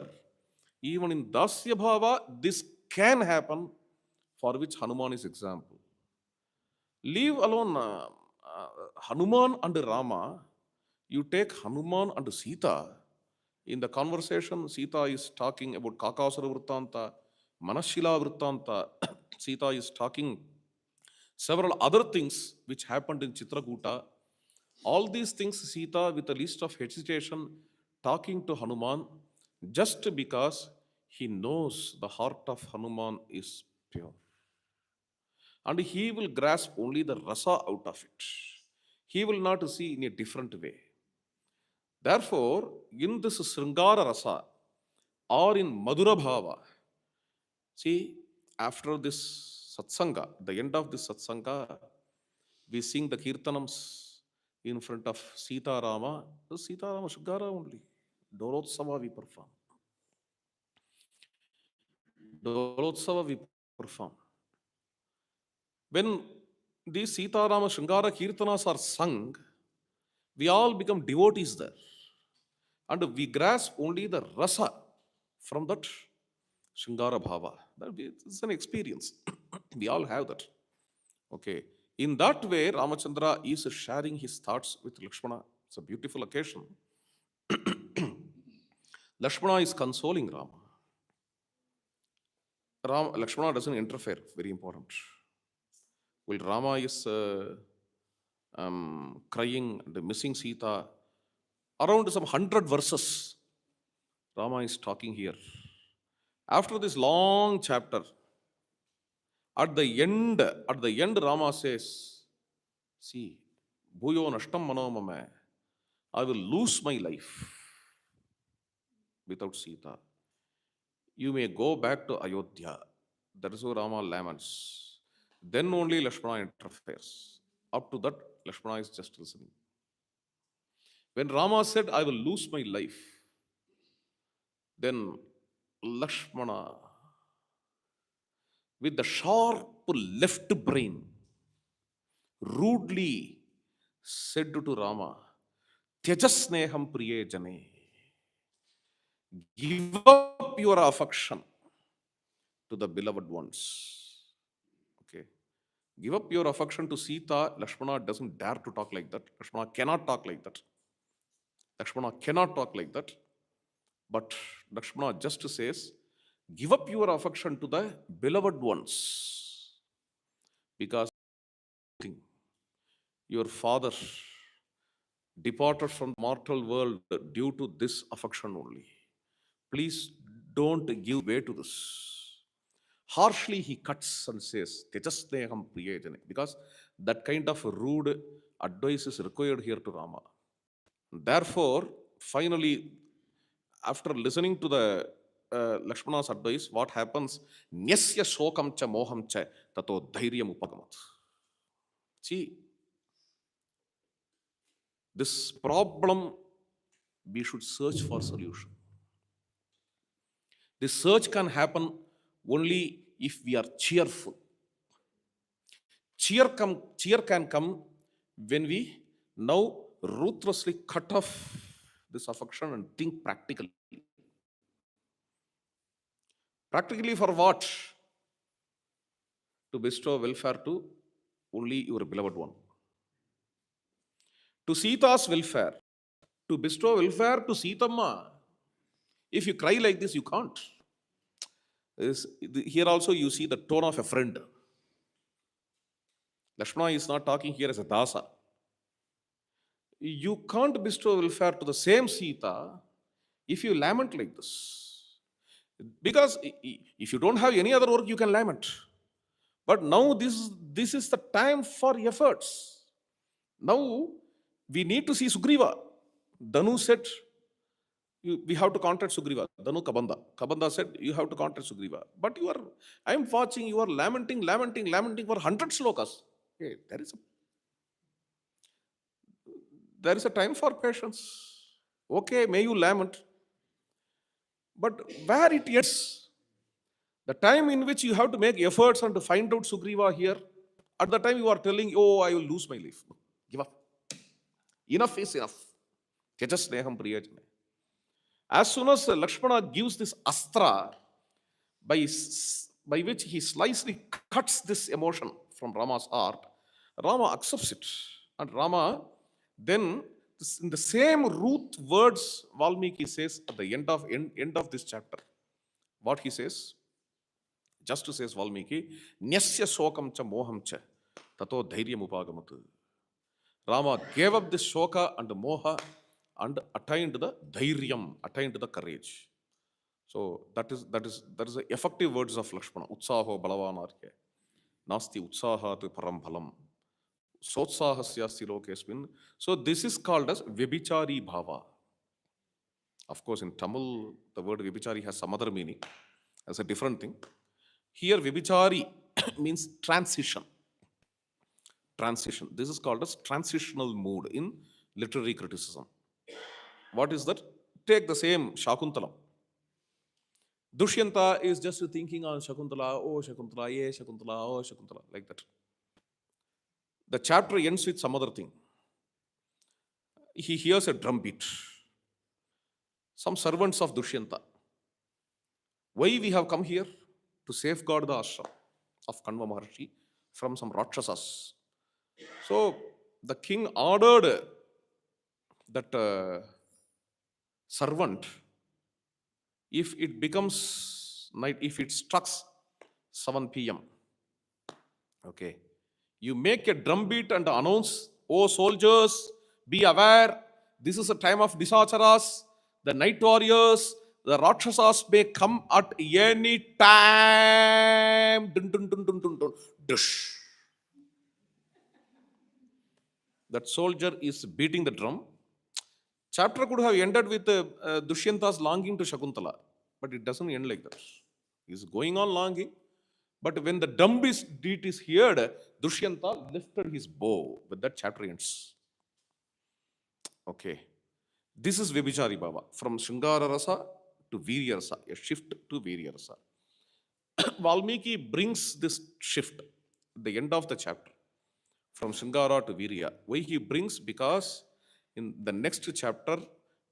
Even in Dasya Bhava, this can happen, for which Hanuman is example. Leave alone Hanuman and Rama. You take Hanuman and Sita. In the conversation, Sita is talking about Kakasura Vrittanta, Manashila Vrittanta. Sita is talking several other things which happened in Chitrakuta. All these things, Sita, with a least of hesitation, talking to Hanuman, just because he knows the heart of Hanuman is pure. And he will grasp only the rasa out of it. He will not see in a different way. Therefore, in this Sringara rasa or in Madhura Bhava, see, after this Satsanga, the end of this Satsanga, we sing the Kirtanams in front of Sita Rama. The Sita Rama Shugara only. Dolotsava we perform. Dolotsava we perform. When these Sita Rama Shungara Kirtanas are sung, we all become devotees there. And we grasp only the rasa from that Shungara Bhava. It's an experience. We all have that. Okay. In that way, Ramachandra is sharing his thoughts with Lakshmana. It's a beautiful occasion. Lakshmana is consoling Rama. Lakshmana doesn't interfere. Very important. While Rama is crying and missing Sita, around some 100 verses, Rama is talking here. After this long chapter, at the end, Rama says, "See, bhuyo nashtam manomame, I will lose my life without Sita. You may go back to Ayodhya." That is how Rama laments. Then only Lakshmana interferes. Up to that, Lakshmana is just listening. When Rama said, "I will lose my life," then Lakshmana, with the sharp left brain, rudely said to Rama, Tyajasneham priye jane. Give up your affection to the beloved ones. Okay. Give up your affection to Sita. Lakshmana doesn't dare to talk like that. Lakshmana cannot talk like that. Lakshmana cannot talk like that. But Lakshmana just says, give up your affection to the beloved ones. Because your father departed from the mortal world due to this affection only. Please don't give way to this. Harshly he cuts and says, Tejasneham priyajane, because that kind of rude advice is required here to Rama. Therefore, finally, after listening to the Lakshmana's advice, what happens? Nyasya shokam cha moham cha tato dhairyam upagamat. See, this problem, we should search for solution. This search can happen only if we are cheerful. Cheer can come when we now ruthlessly cut off this affection and think practically. Practically for what? To bestow welfare to only your beloved one. To Sita's welfare. To bestow welfare to Sitamma. If you cry like this, you can't. Here also you see the tone of a friend. Lakshmana is not talking here as a dasa. You can't bestow welfare to the same Sita if you lament like this. Because if you don't have any other work, you can lament. But now this is the time for efforts. Now we need to see Sugriva. Danu said, we have to contact Sugriva. Danu Kabanda. Kabanda said, you have to contact Sugriva. But I'm watching, you are lamenting for 100 slokas. Hey, there is a time for patience. Okay, may you lament. But where it ends, the time in which you have to make efforts and to find out Sugriva here, at the time you are telling, oh, I will lose my life. Give up. Enough is enough. Tejasneham priyajane. As soon as Lakshmana gives this astra, by which he slightly cuts this emotion from Rama's heart, Rama accepts it. And Rama then, in the same root words, Valmiki says at the end of this chapter, what he says, just says Valmiki, Nyasya shokam cha moham cha, tato dhairyam upagamat. Rama gave up this shoka and moha and attained the dhairyam, attained the courage. So that is the effective words of Lakshmana. Utsaho balavanarya. Nasti utsahat param bhalam. Sotsahasya lokesmin. So this is called as Vibhichari Bhava. Of course, in Tamil, the word Vibhichari has some other meaning. That's a different thing. Here, Vibhichari means transition. Transition. This is called as transitional mood in literary criticism. What is that? Take the same Shakuntalam. Dushyanta is just thinking on Shakuntala, oh Shakuntala, yeah, Shakuntala, oh Shakuntala, like that. The chapter ends with some other thing. He hears a drum beat. Some servants of Dushyanta. Why we have come here? To safeguard the ashram of Kanva Maharshi from some Rakshasas. So the king ordered that servant, if it becomes night, if it strikes 7 p.m., okay, you make a drum beat and announce, oh soldiers, be aware, this is a time of disacharas, the night warriors, the Rakshasas may come at any time. Dun, dun, dun, dun, dun, dun. Dush. That soldier is beating the drum. Chapter could have ended with Dushyanta's longing to Shakuntala, but it doesn't end like that. He's going on longing, but when the drum beat is heard, Dushyanta lifted his bow. But that chapter ends. Okay. This is Vibhichari Bhava. From Shringara Rasa to Virya Rasa, a shift to Virya Rasa. Valmiki brings this shift at the end of the chapter. from Shringara to Virya. Why he brings? Because in the next chapter,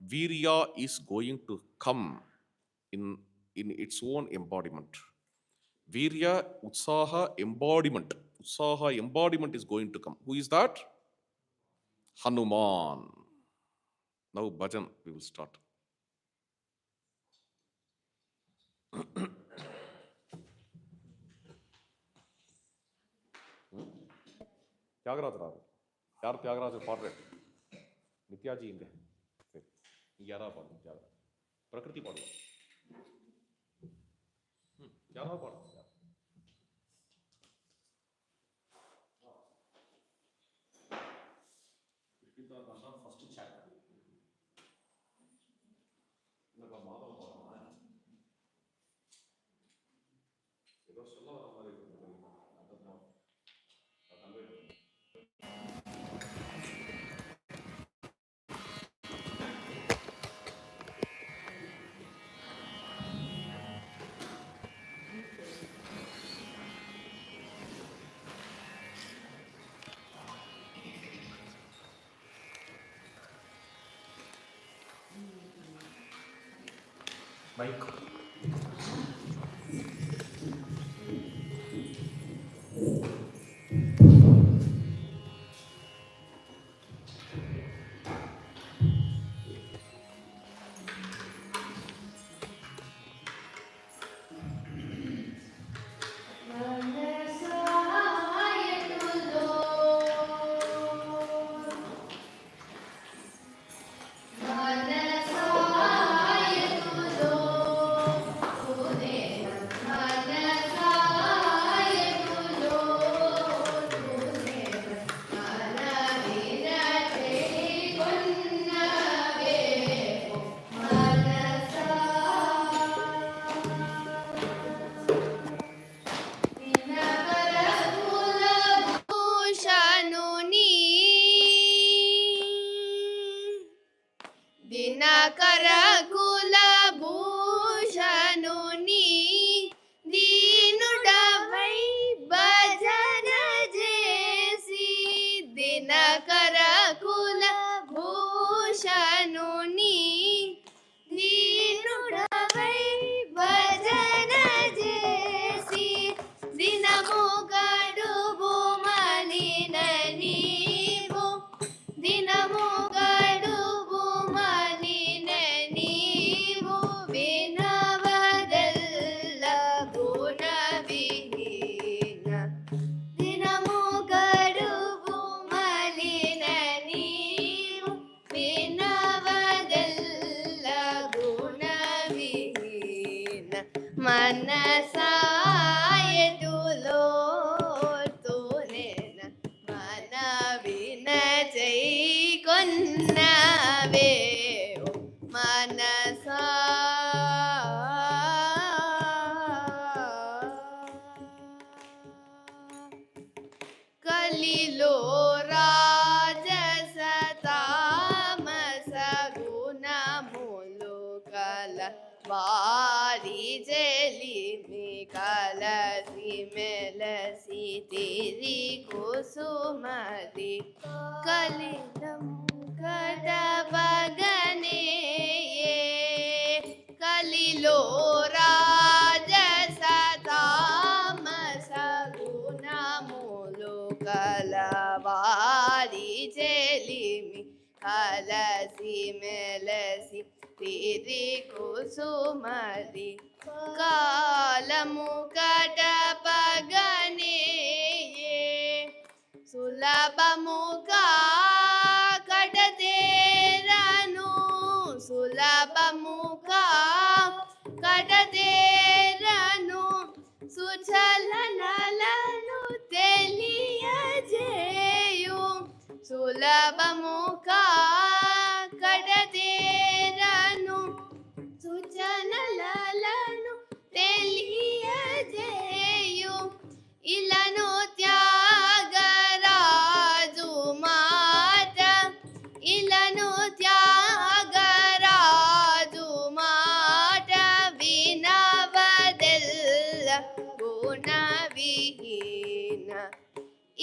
Virya is going to come in its own embodiment. Virya, Utsaha, embodiment. Utsaha, embodiment is going to come. Who is that? Hanuman. Now, bhajan, we will start. Tyagaraja Ravu. Yaar Tyagaraja paadre? Nityaji inge. Yara paadu. Prakriti paadu. Yara paadu. Kishkindha first chapter. Inga Madhava paadu. Ido solla varamari. Mike.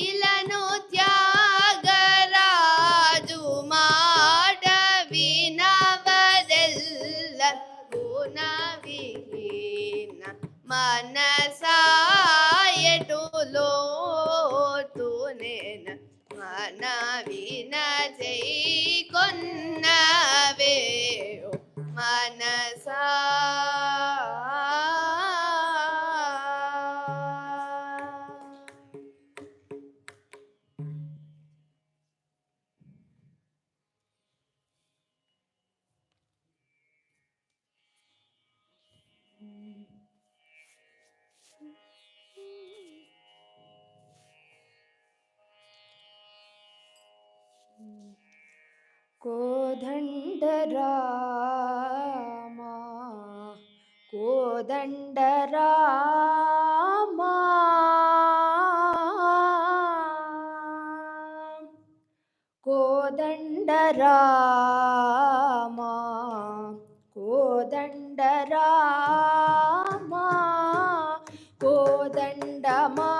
ఇలను Tyagaraju మాట వినవదెల్ల గుణ విహీన మనసాయటులో తునేన మన విన జై కొన్నవే మనసా. కోదండరామా కోదండరామా కోదండరామా కోదండరామా కోదండమా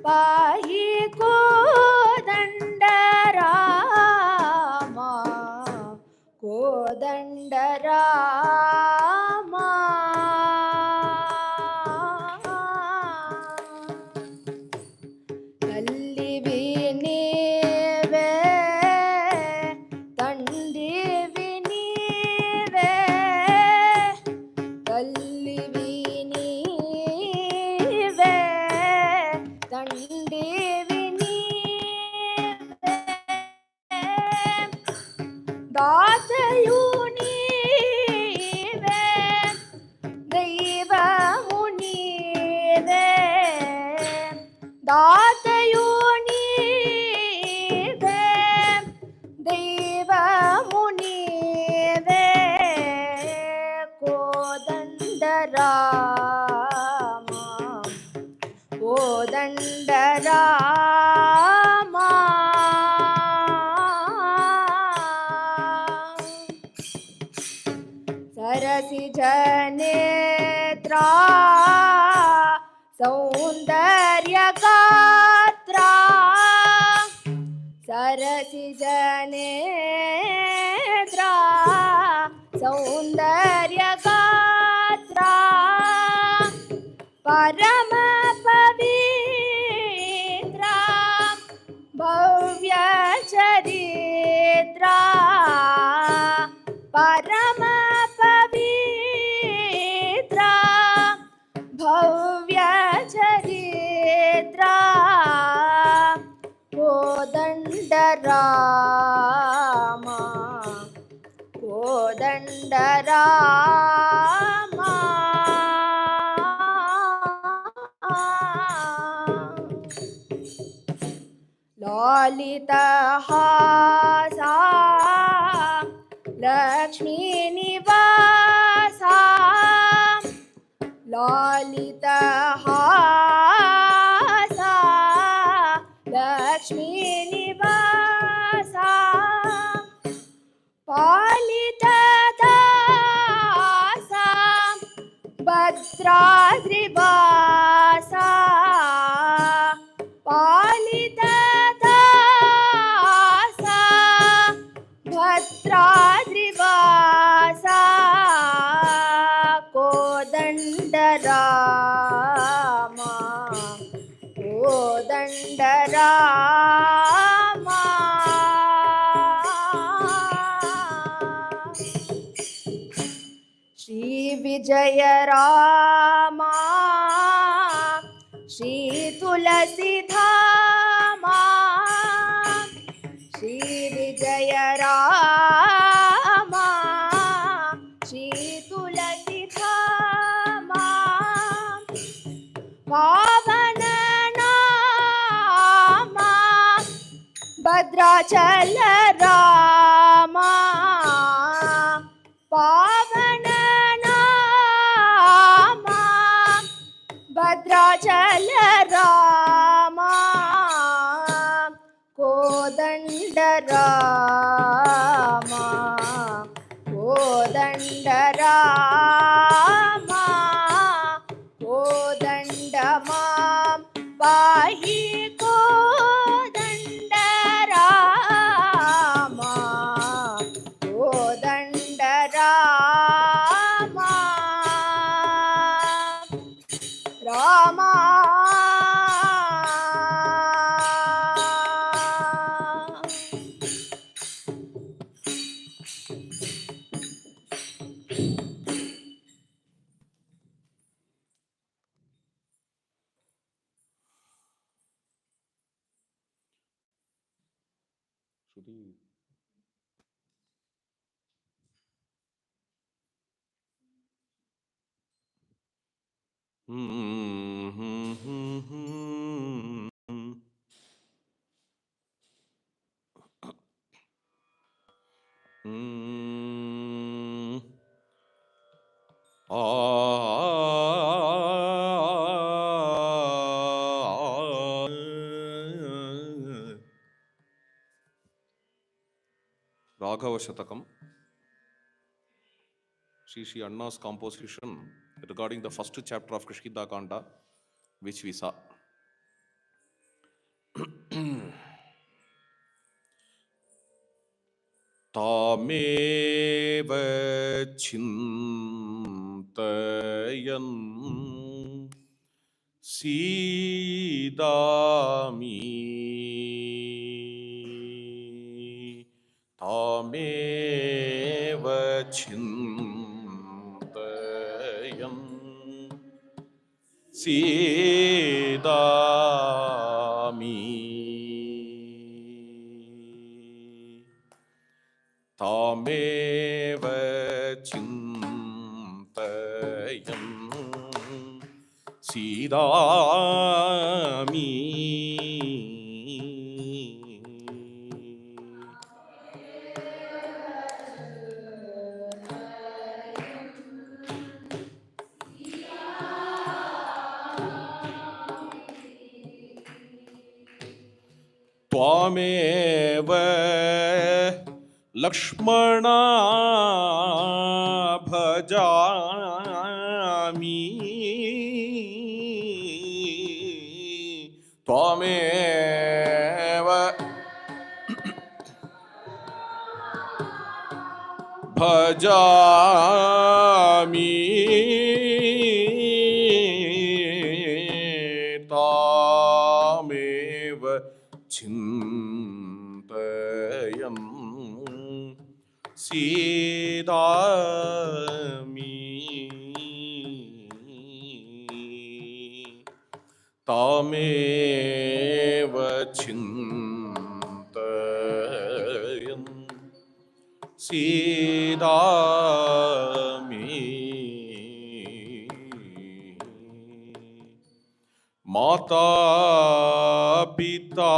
పాహి కోదండరామా కోదండరామా. తల్లివి నీవే తండ్రివి నీవే తల్లివి నీవే తండ్రివి నీవే దాతయు నీవే దైవము నీవే దాతయు నీవే దైవము నీవే కోదండరామా కోదండరామా. సరసిజ నేత్రా సౌందర్యగాత్రా సరసిజ నేత్రా సౌందర్యగాత్రా పరమ పవిత్రా భవ్య చరిత్రా పరమ పవిత్రా భవ్య చరిత్రా కోదండరామా కోదండరామా. లలితహాసా లక్ష్మీ నివాసా లలితహాసా లక్ష్మీ నివాసా పాలితదాసా భద్రాద్రివాసా పాలితదాసా భద్రాద్రివాసా కోదండరామా కోదండరామా. శ్రీ విజయ రామా శ్రీ తులసిధామా శ్రీ విజయ రామా శ్రీ తులసిధామా పావన నామా భద్రాచల రామా పావన నామా భద్రాచల రామా కోదండరామా కోదండరామా కోదండమా పాహి కో Rama. Shruti. Raghava Shatakam, Sri Anna's composition regarding the first chapter of Kishkindha Kanda, which we saw. Tamev Chintayan Sidami Tamev Chintayan Sidami Tamev Chintayan Sidami Tvameva Lakshmana bhajami Tvameva bhajami Tvameva Chintayan Sidami Tamev Chintayan Sidami Mata Pita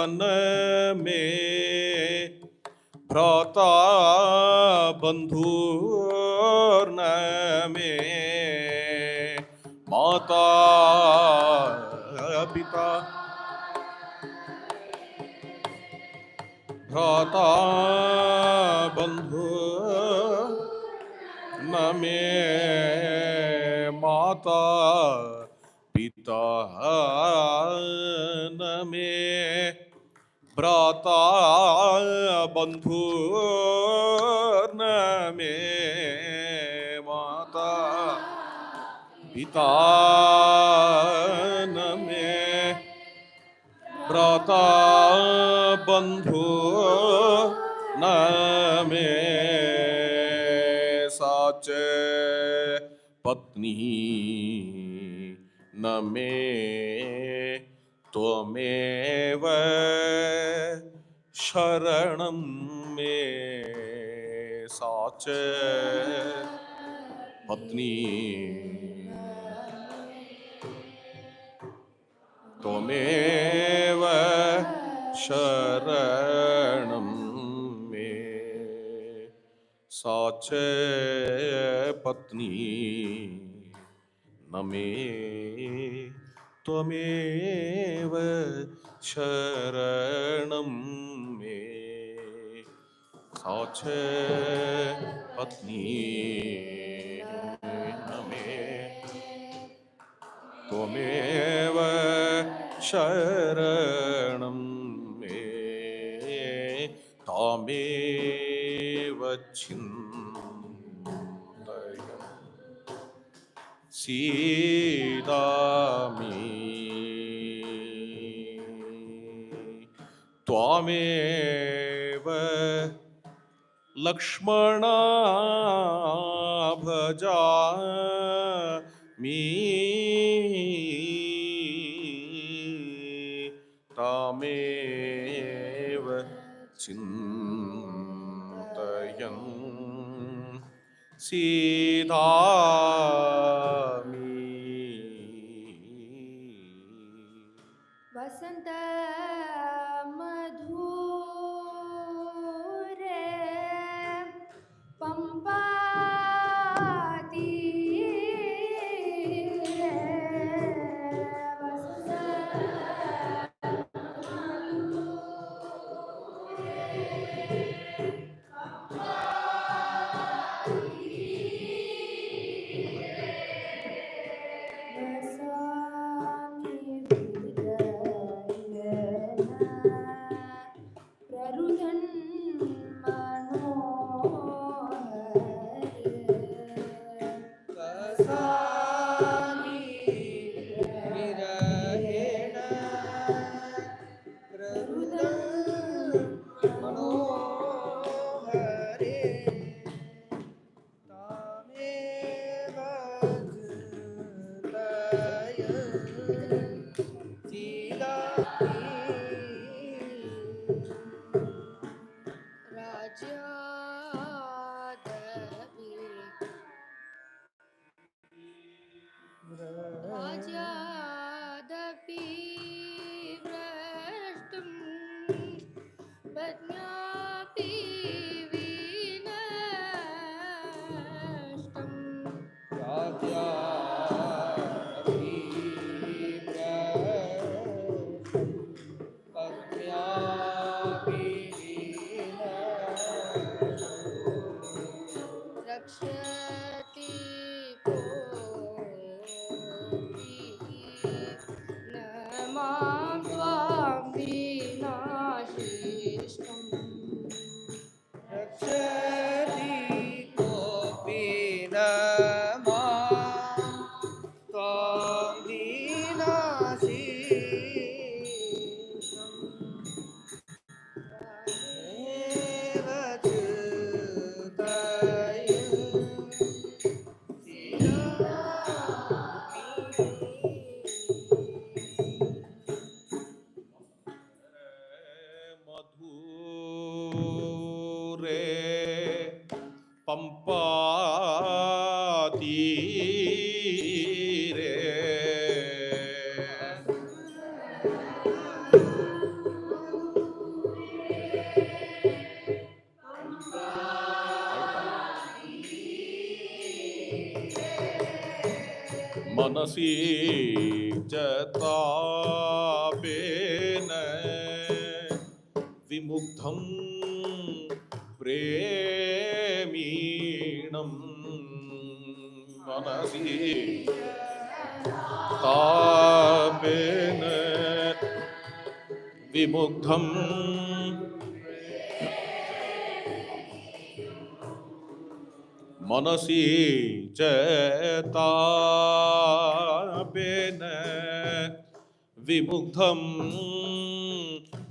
Name Bhrata Bandhur Name Mata Pita Bhrata Bandhur Name Mata Pita Name Bhrata Bandhur Name Mata Pita Name Bhrata Bandhur Name Sache Patni Name Tvameva Sharanam Me Sache Patni Tvameva Sharanam Me Sache Patni Name Tvameva Sharanam Me Sache Patni Name Tvameva Sharanam Me Tameva Chintayan सीदामि त्वामेव Lakshmana भजामि तामेव चिन्तयन् सीदामि वसंत मधुरे पंपा तीरे प्ररुदन राजादपि भ्रष्टं प्रज्ञापि विनष्टं रक्षति न मां त्वां विनाशिष्टम् रक्षति कोऽपि न मां त्वां विनाशिष्टम् एव मधुरे पंपा तीरे मनसि जतापेन विमुग्धं प्रेमीणं मनसि तापेन विमुग्धं मनसि चेतापेन विमुग्धं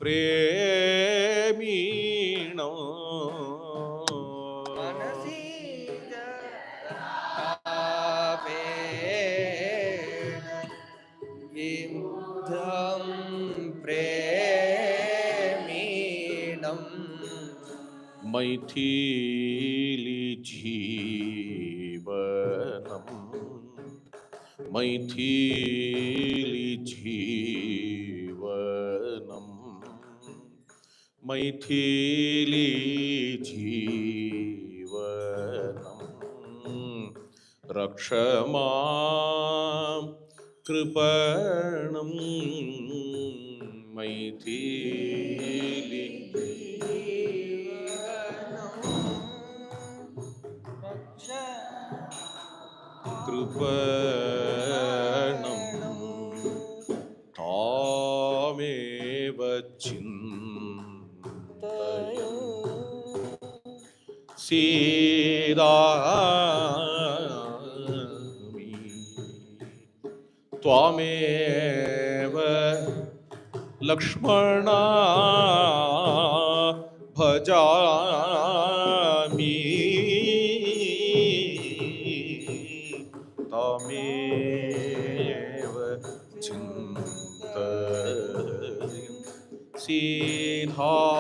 प्रेमीणो मनसि तापेन विमुग्धं प्रेमीणं मैथिली जीवनम् मैथिली जीवनम् मैथिली जीवनम् रक्ष मां कृपणं मैथिली कृपणं तामेव चिन्तयन् सीदामि त्वामेव लक्ष्मणा भजामि तमेव चिन्तयन् सीधामि।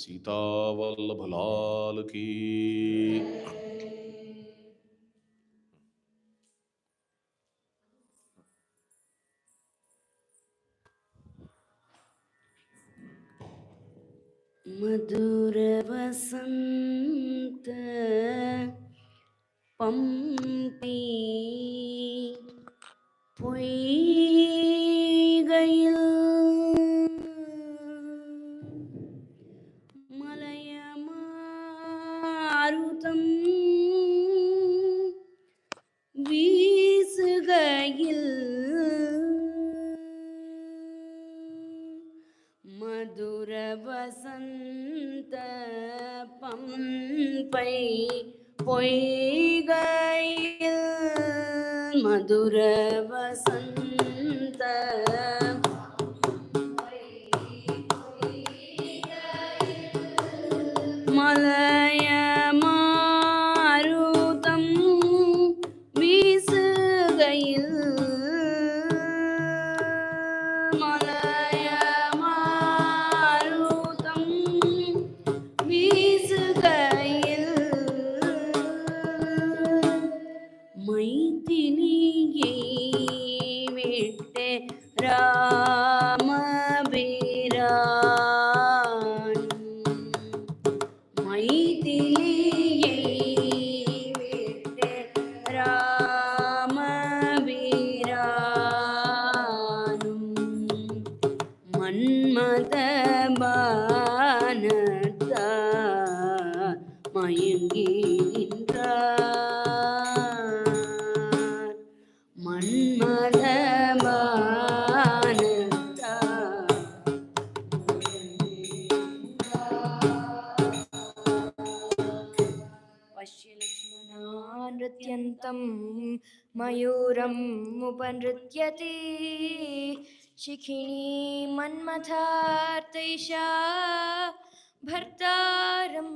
सीता वल्लभ लाल की। मधुर वसंत पंपी பொய்கையில் மலையமாருதம் வீசுகையில் மதுர வசந்த பம்பை பொய்கையில் மதுர வசந்த மலையமாருதம் வீசுகையில் மலையமாருதம் வீசுகையில் மைதிலியை விட்டு ராமபிரான் மைதிலியை விட்டு ராமபிரானும் மன்மத பானத்தால் மயங்குகின்றார் மன்மத பானத்தால் पश्य लक्ष्मणानृत्यन्तं मयूरम् उपनृत्यते शिखिनी मन्मथार्तैषा भर्तारं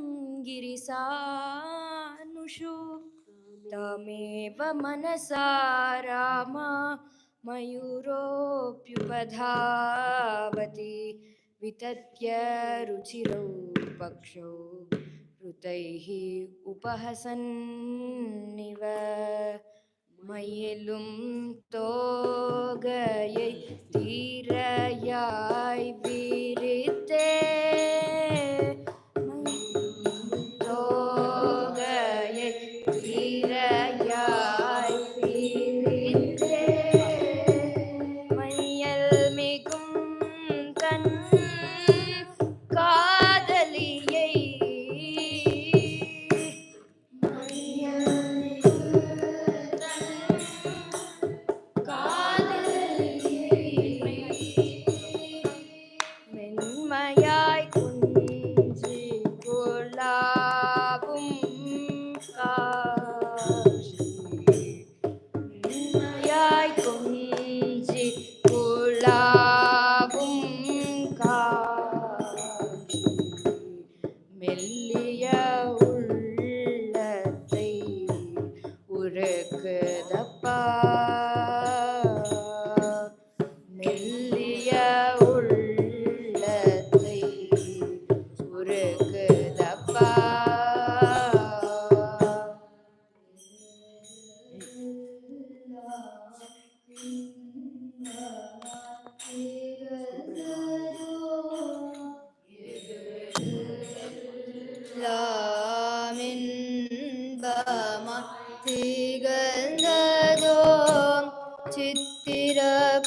गिरिसानुषु तमेव मनसा राम मयूरोऽप्युपधावति वितत्य रुचिरौ पक्षौ ऋतैः उपहसन्निव மயிலும் தோகையை தீரையாய் விரித்தே தோகையை தீரையாய் விரித்தே மையல் மிகும் தன் காதலியை மென்மையாய் குஞ்சி குலாவும் காட்சி மென்மையாய் குஞ்சி குலாவும் காட்சி மெல்லிய உள்ளத்தை உருக்குதப்பா மெல்லிய உள்ளத்தை உருக்குதப்பா திகழ்ந்ததோ சித்திர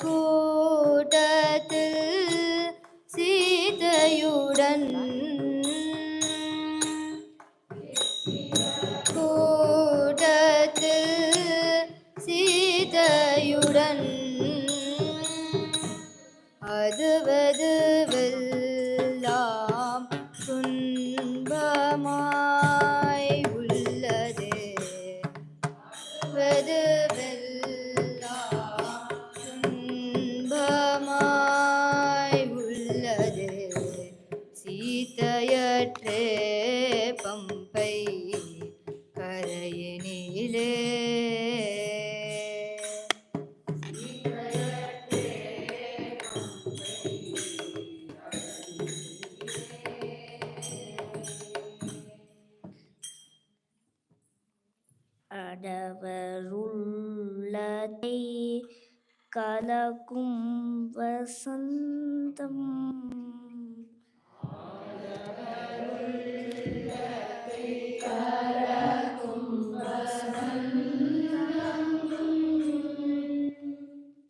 கூட்டத்தில் சீதையுடன் கூட்டத்தில் சீதையுடன் அதுவதுவெல்லாம் துன்பமா உள்ளது வெதுவெல்லாம் துன்பமாய் உள்ளது சீதையற்றே பம்பை கரையினிலே அடவருள்ளதை கலக்கும் வசந்தம்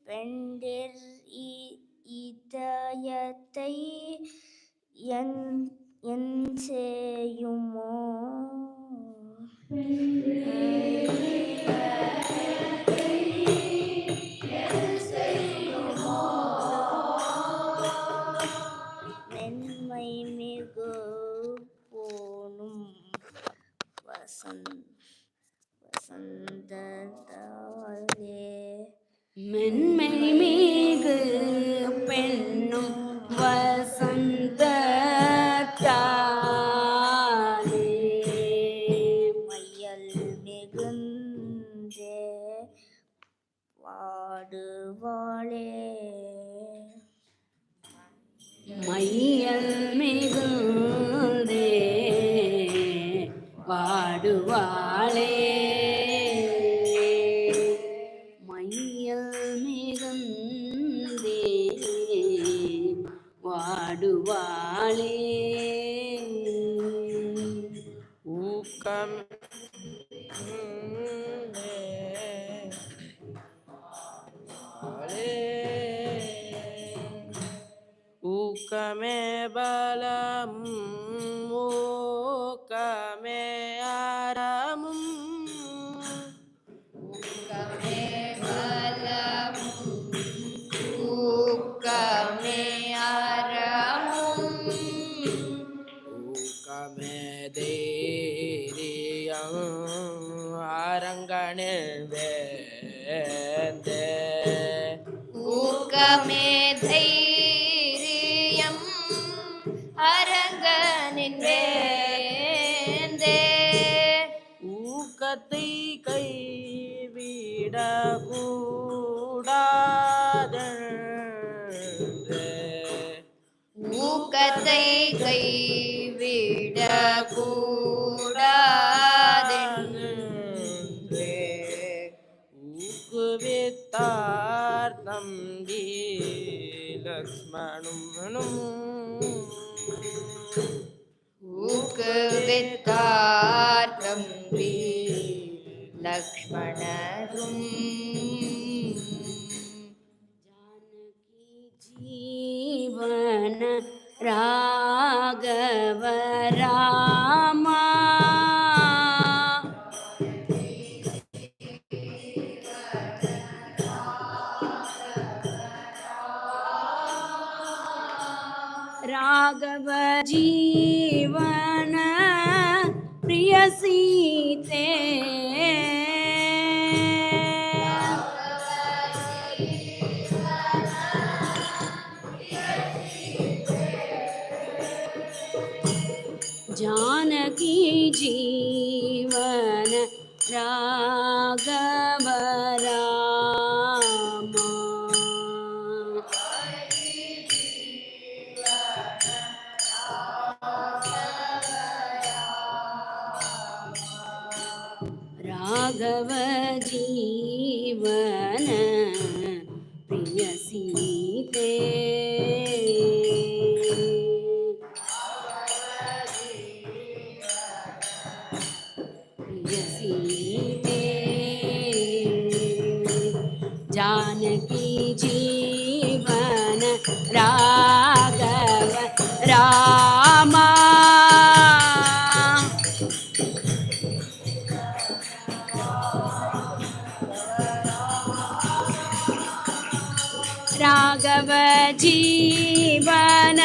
பெண்டிர் இதயத்தை என் செய்யுமோ மென்மை மிகு போனும் வசந்ததாலே மென்மை மிகு பெண்ணும் வசந்ததாலே மையல் மிகுந்தே வாடுவாளே மையல் மிகுந்தே வாடுவாளே மையல் மிகுந்தே வாடுவாளே ஊக்கம் ஊக்கமே பலம் ஊக்கமே அறமும் ஊக்கமே பலமும் ஊக்கமே அறமும் ஊக்கமே தைரியம் அரங்கனில் வேந்தே ஊக்கமே தைரியம் அரங்கனின் வேந்தே ஊக்கத்தை கைவிடக்கூடாதென்றே ஊக்கத்தை கைவிடக்கூடாதென்றே ஊக்குவித்தார் தம்பி லக்ஷ்மணனும் ஊக்குவித்தார் தம்பி லக்ஷ்மணரும் ஜீவன ராகவ ராமா ராகவ ஜீவன பிரிய சீதே जानकी जीवन राघव रामा राघव जीवन प्रिय सीते जानकी जीवन राघव रामा राघव जीवन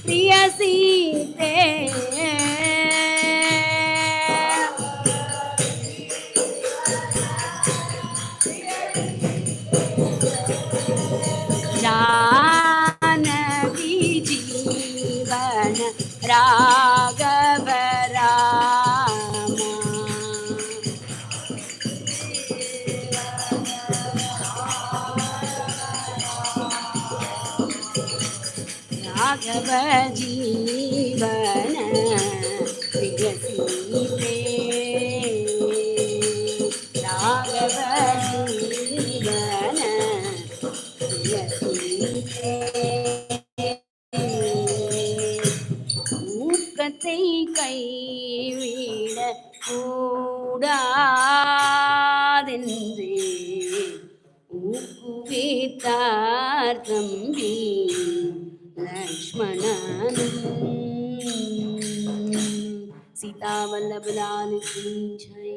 प्रिय सीते जीवन प्रिय सीते राघव जीवन प्रिय सीते ஊக்கத்தை கைவிட கூடாதென்றே ஊக்குவித்தார் தம்பி லக்ஷ்மணனும். சீதா வல்லபலால் की जय.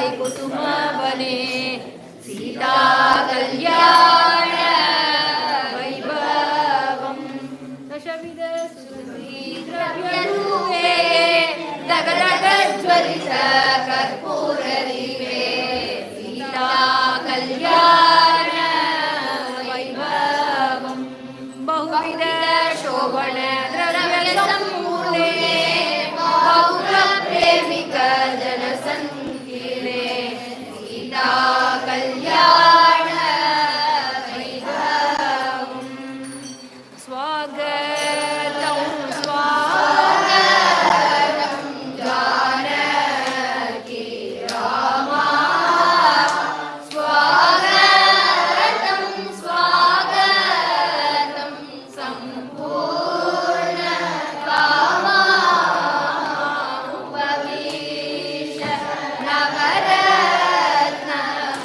कुसुमवने सीता कल्याण वैभवम् दशविध सुद्रव्यरूपे दगदगज्वलित कर्पूरदीपे सीता कल्याण वैभवम् बहुविध शोभन द्रव्य सम्पूर्णे बहुप्रेमिक जनसङ्कीर्णे सीता कल्याण वैभवम् स्वागतं स्वागतं जानकी रामा स्वागतं स्वागतं सम्पूर्ण कामा उपवीश नवरत्न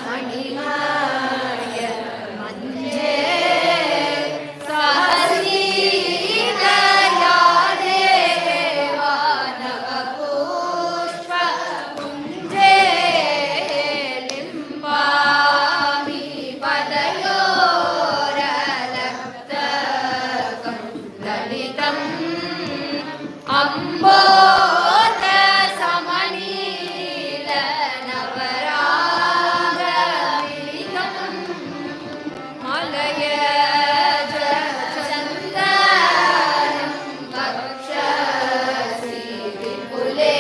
मणिमय मञ्जे सहसीतया देवा नवपुष्पपुञ्जे लिम्बामि पदयोरलक्तकन्दलितम् अम्बोधसमनील नवरागमिलितम् मलयज चन्दनं वक्षसि विपुले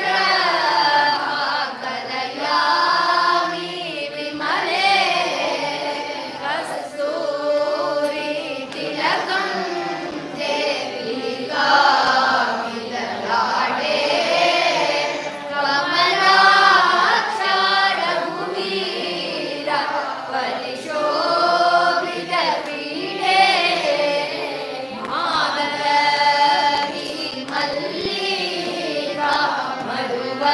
मङ्गलविग्रहा कलयामि विमले कस्तूरितिलकं देविकामि ललाटे कमलाक्षरभूमीर परिशोभितपीठे माधवी मल्लिका मधुवर्कमाला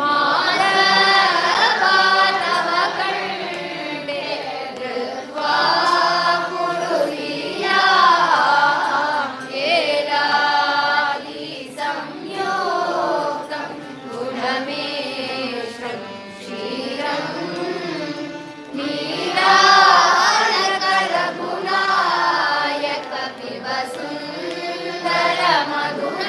मालवा तव कण्ठे धृत्वा कुरुलिया एलादिसंयुक्तं गुणमेश्वरं क्षीरम् नीलालकरघुनायक पिब सुन्दरमधुरम्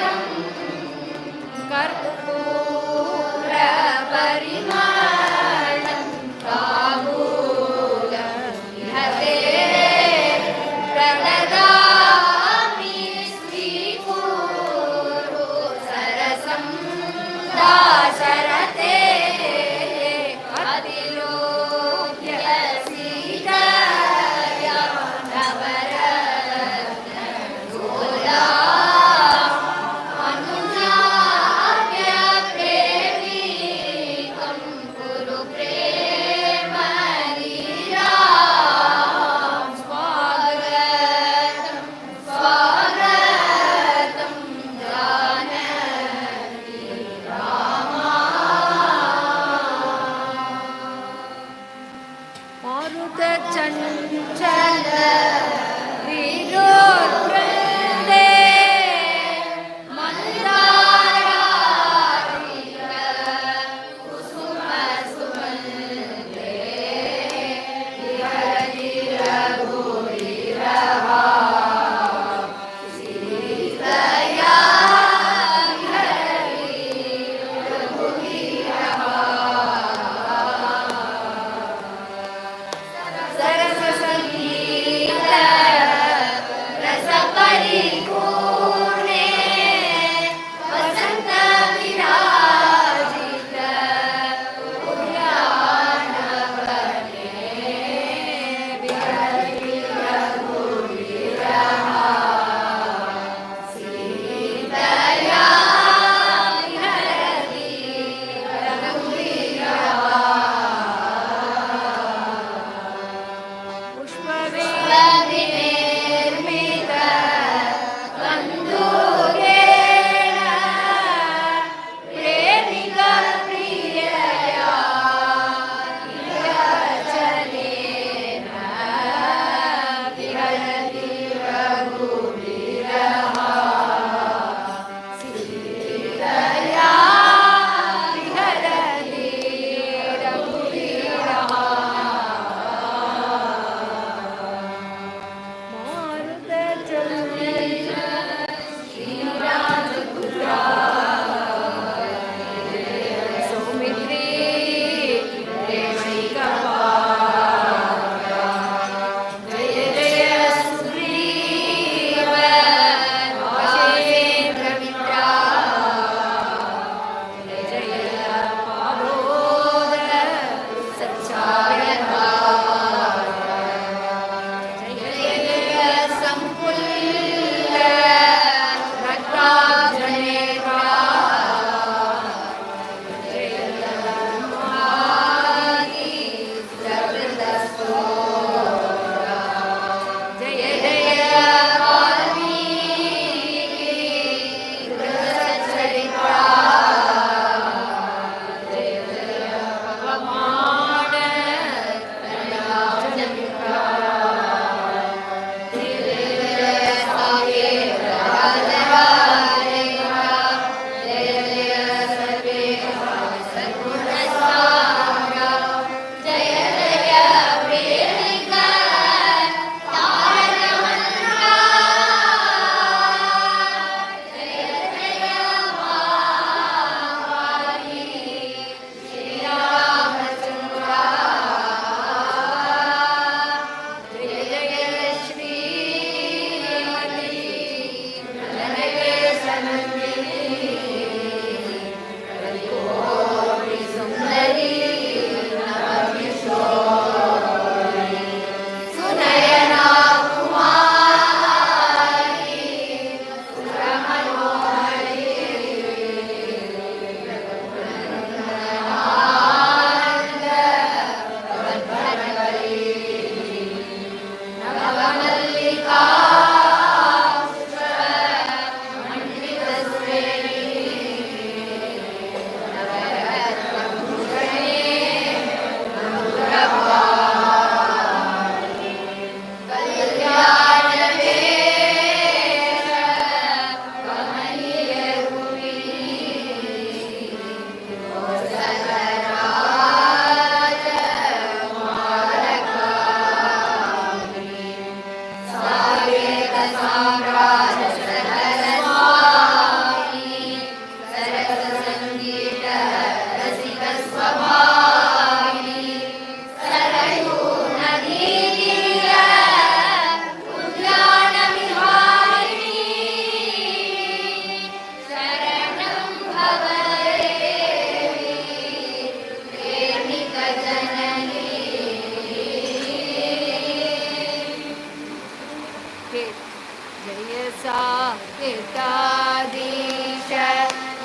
साहिताधीश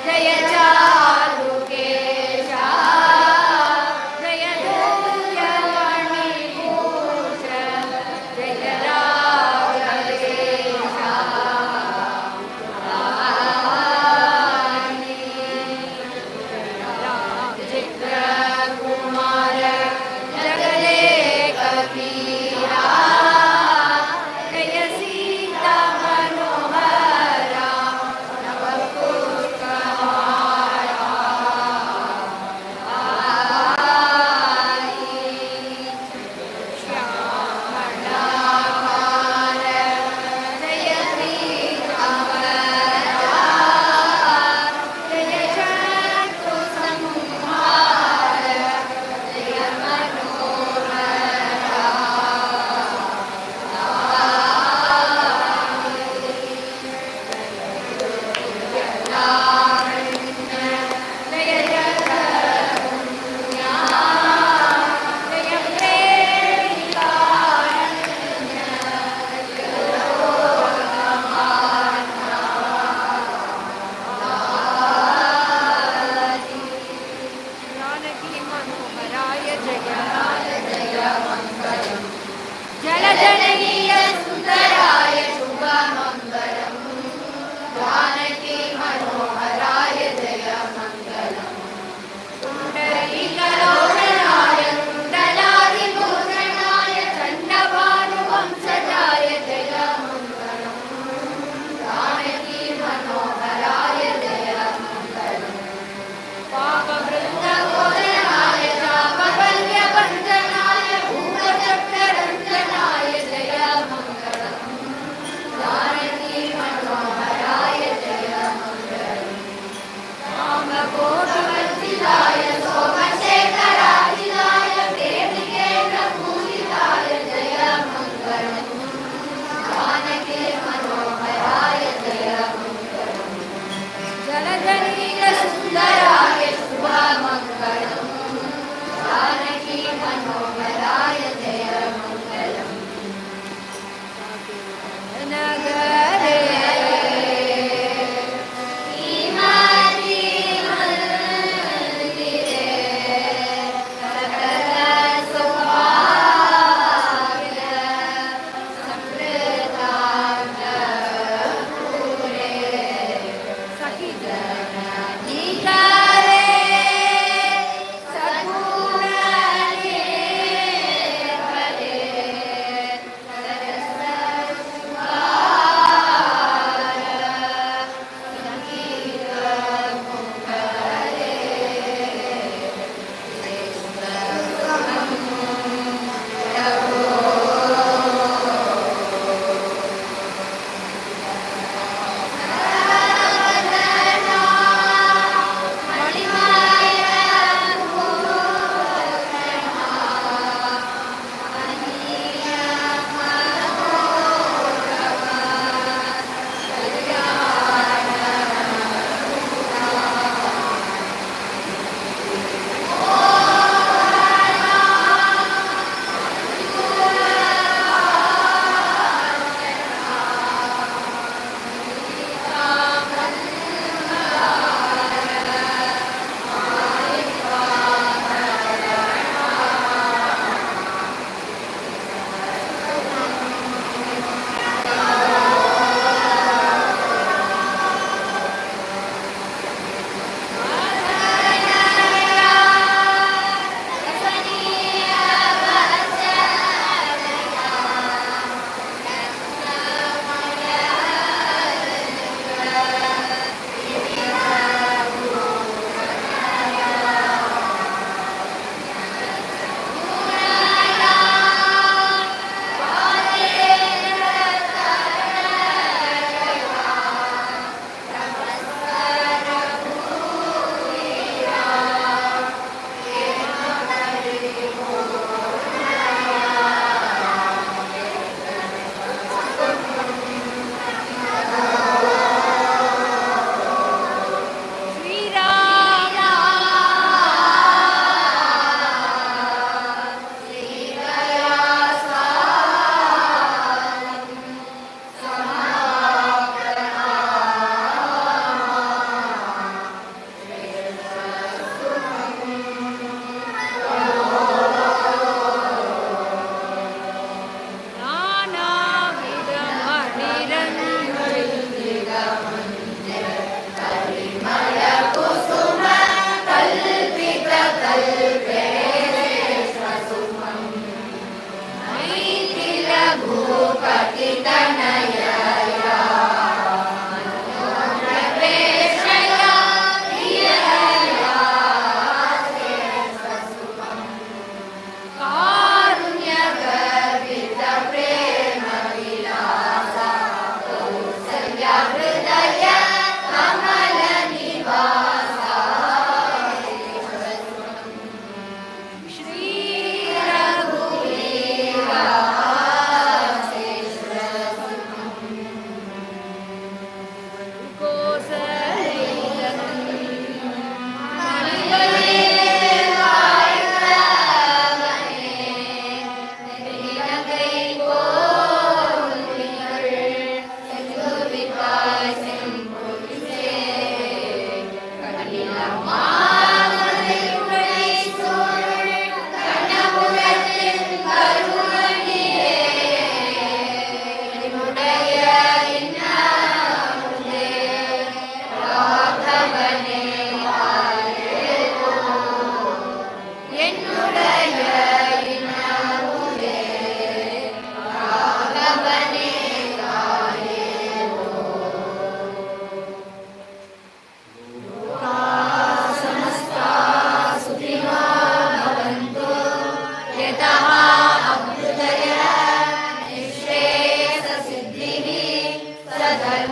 जय चारुकेश जय धूर्यमणिभूष जय राघवेश चित्रकुमार जगदेकवीरा जय सीता मनोहरा नवकुशकुमारा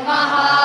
Maha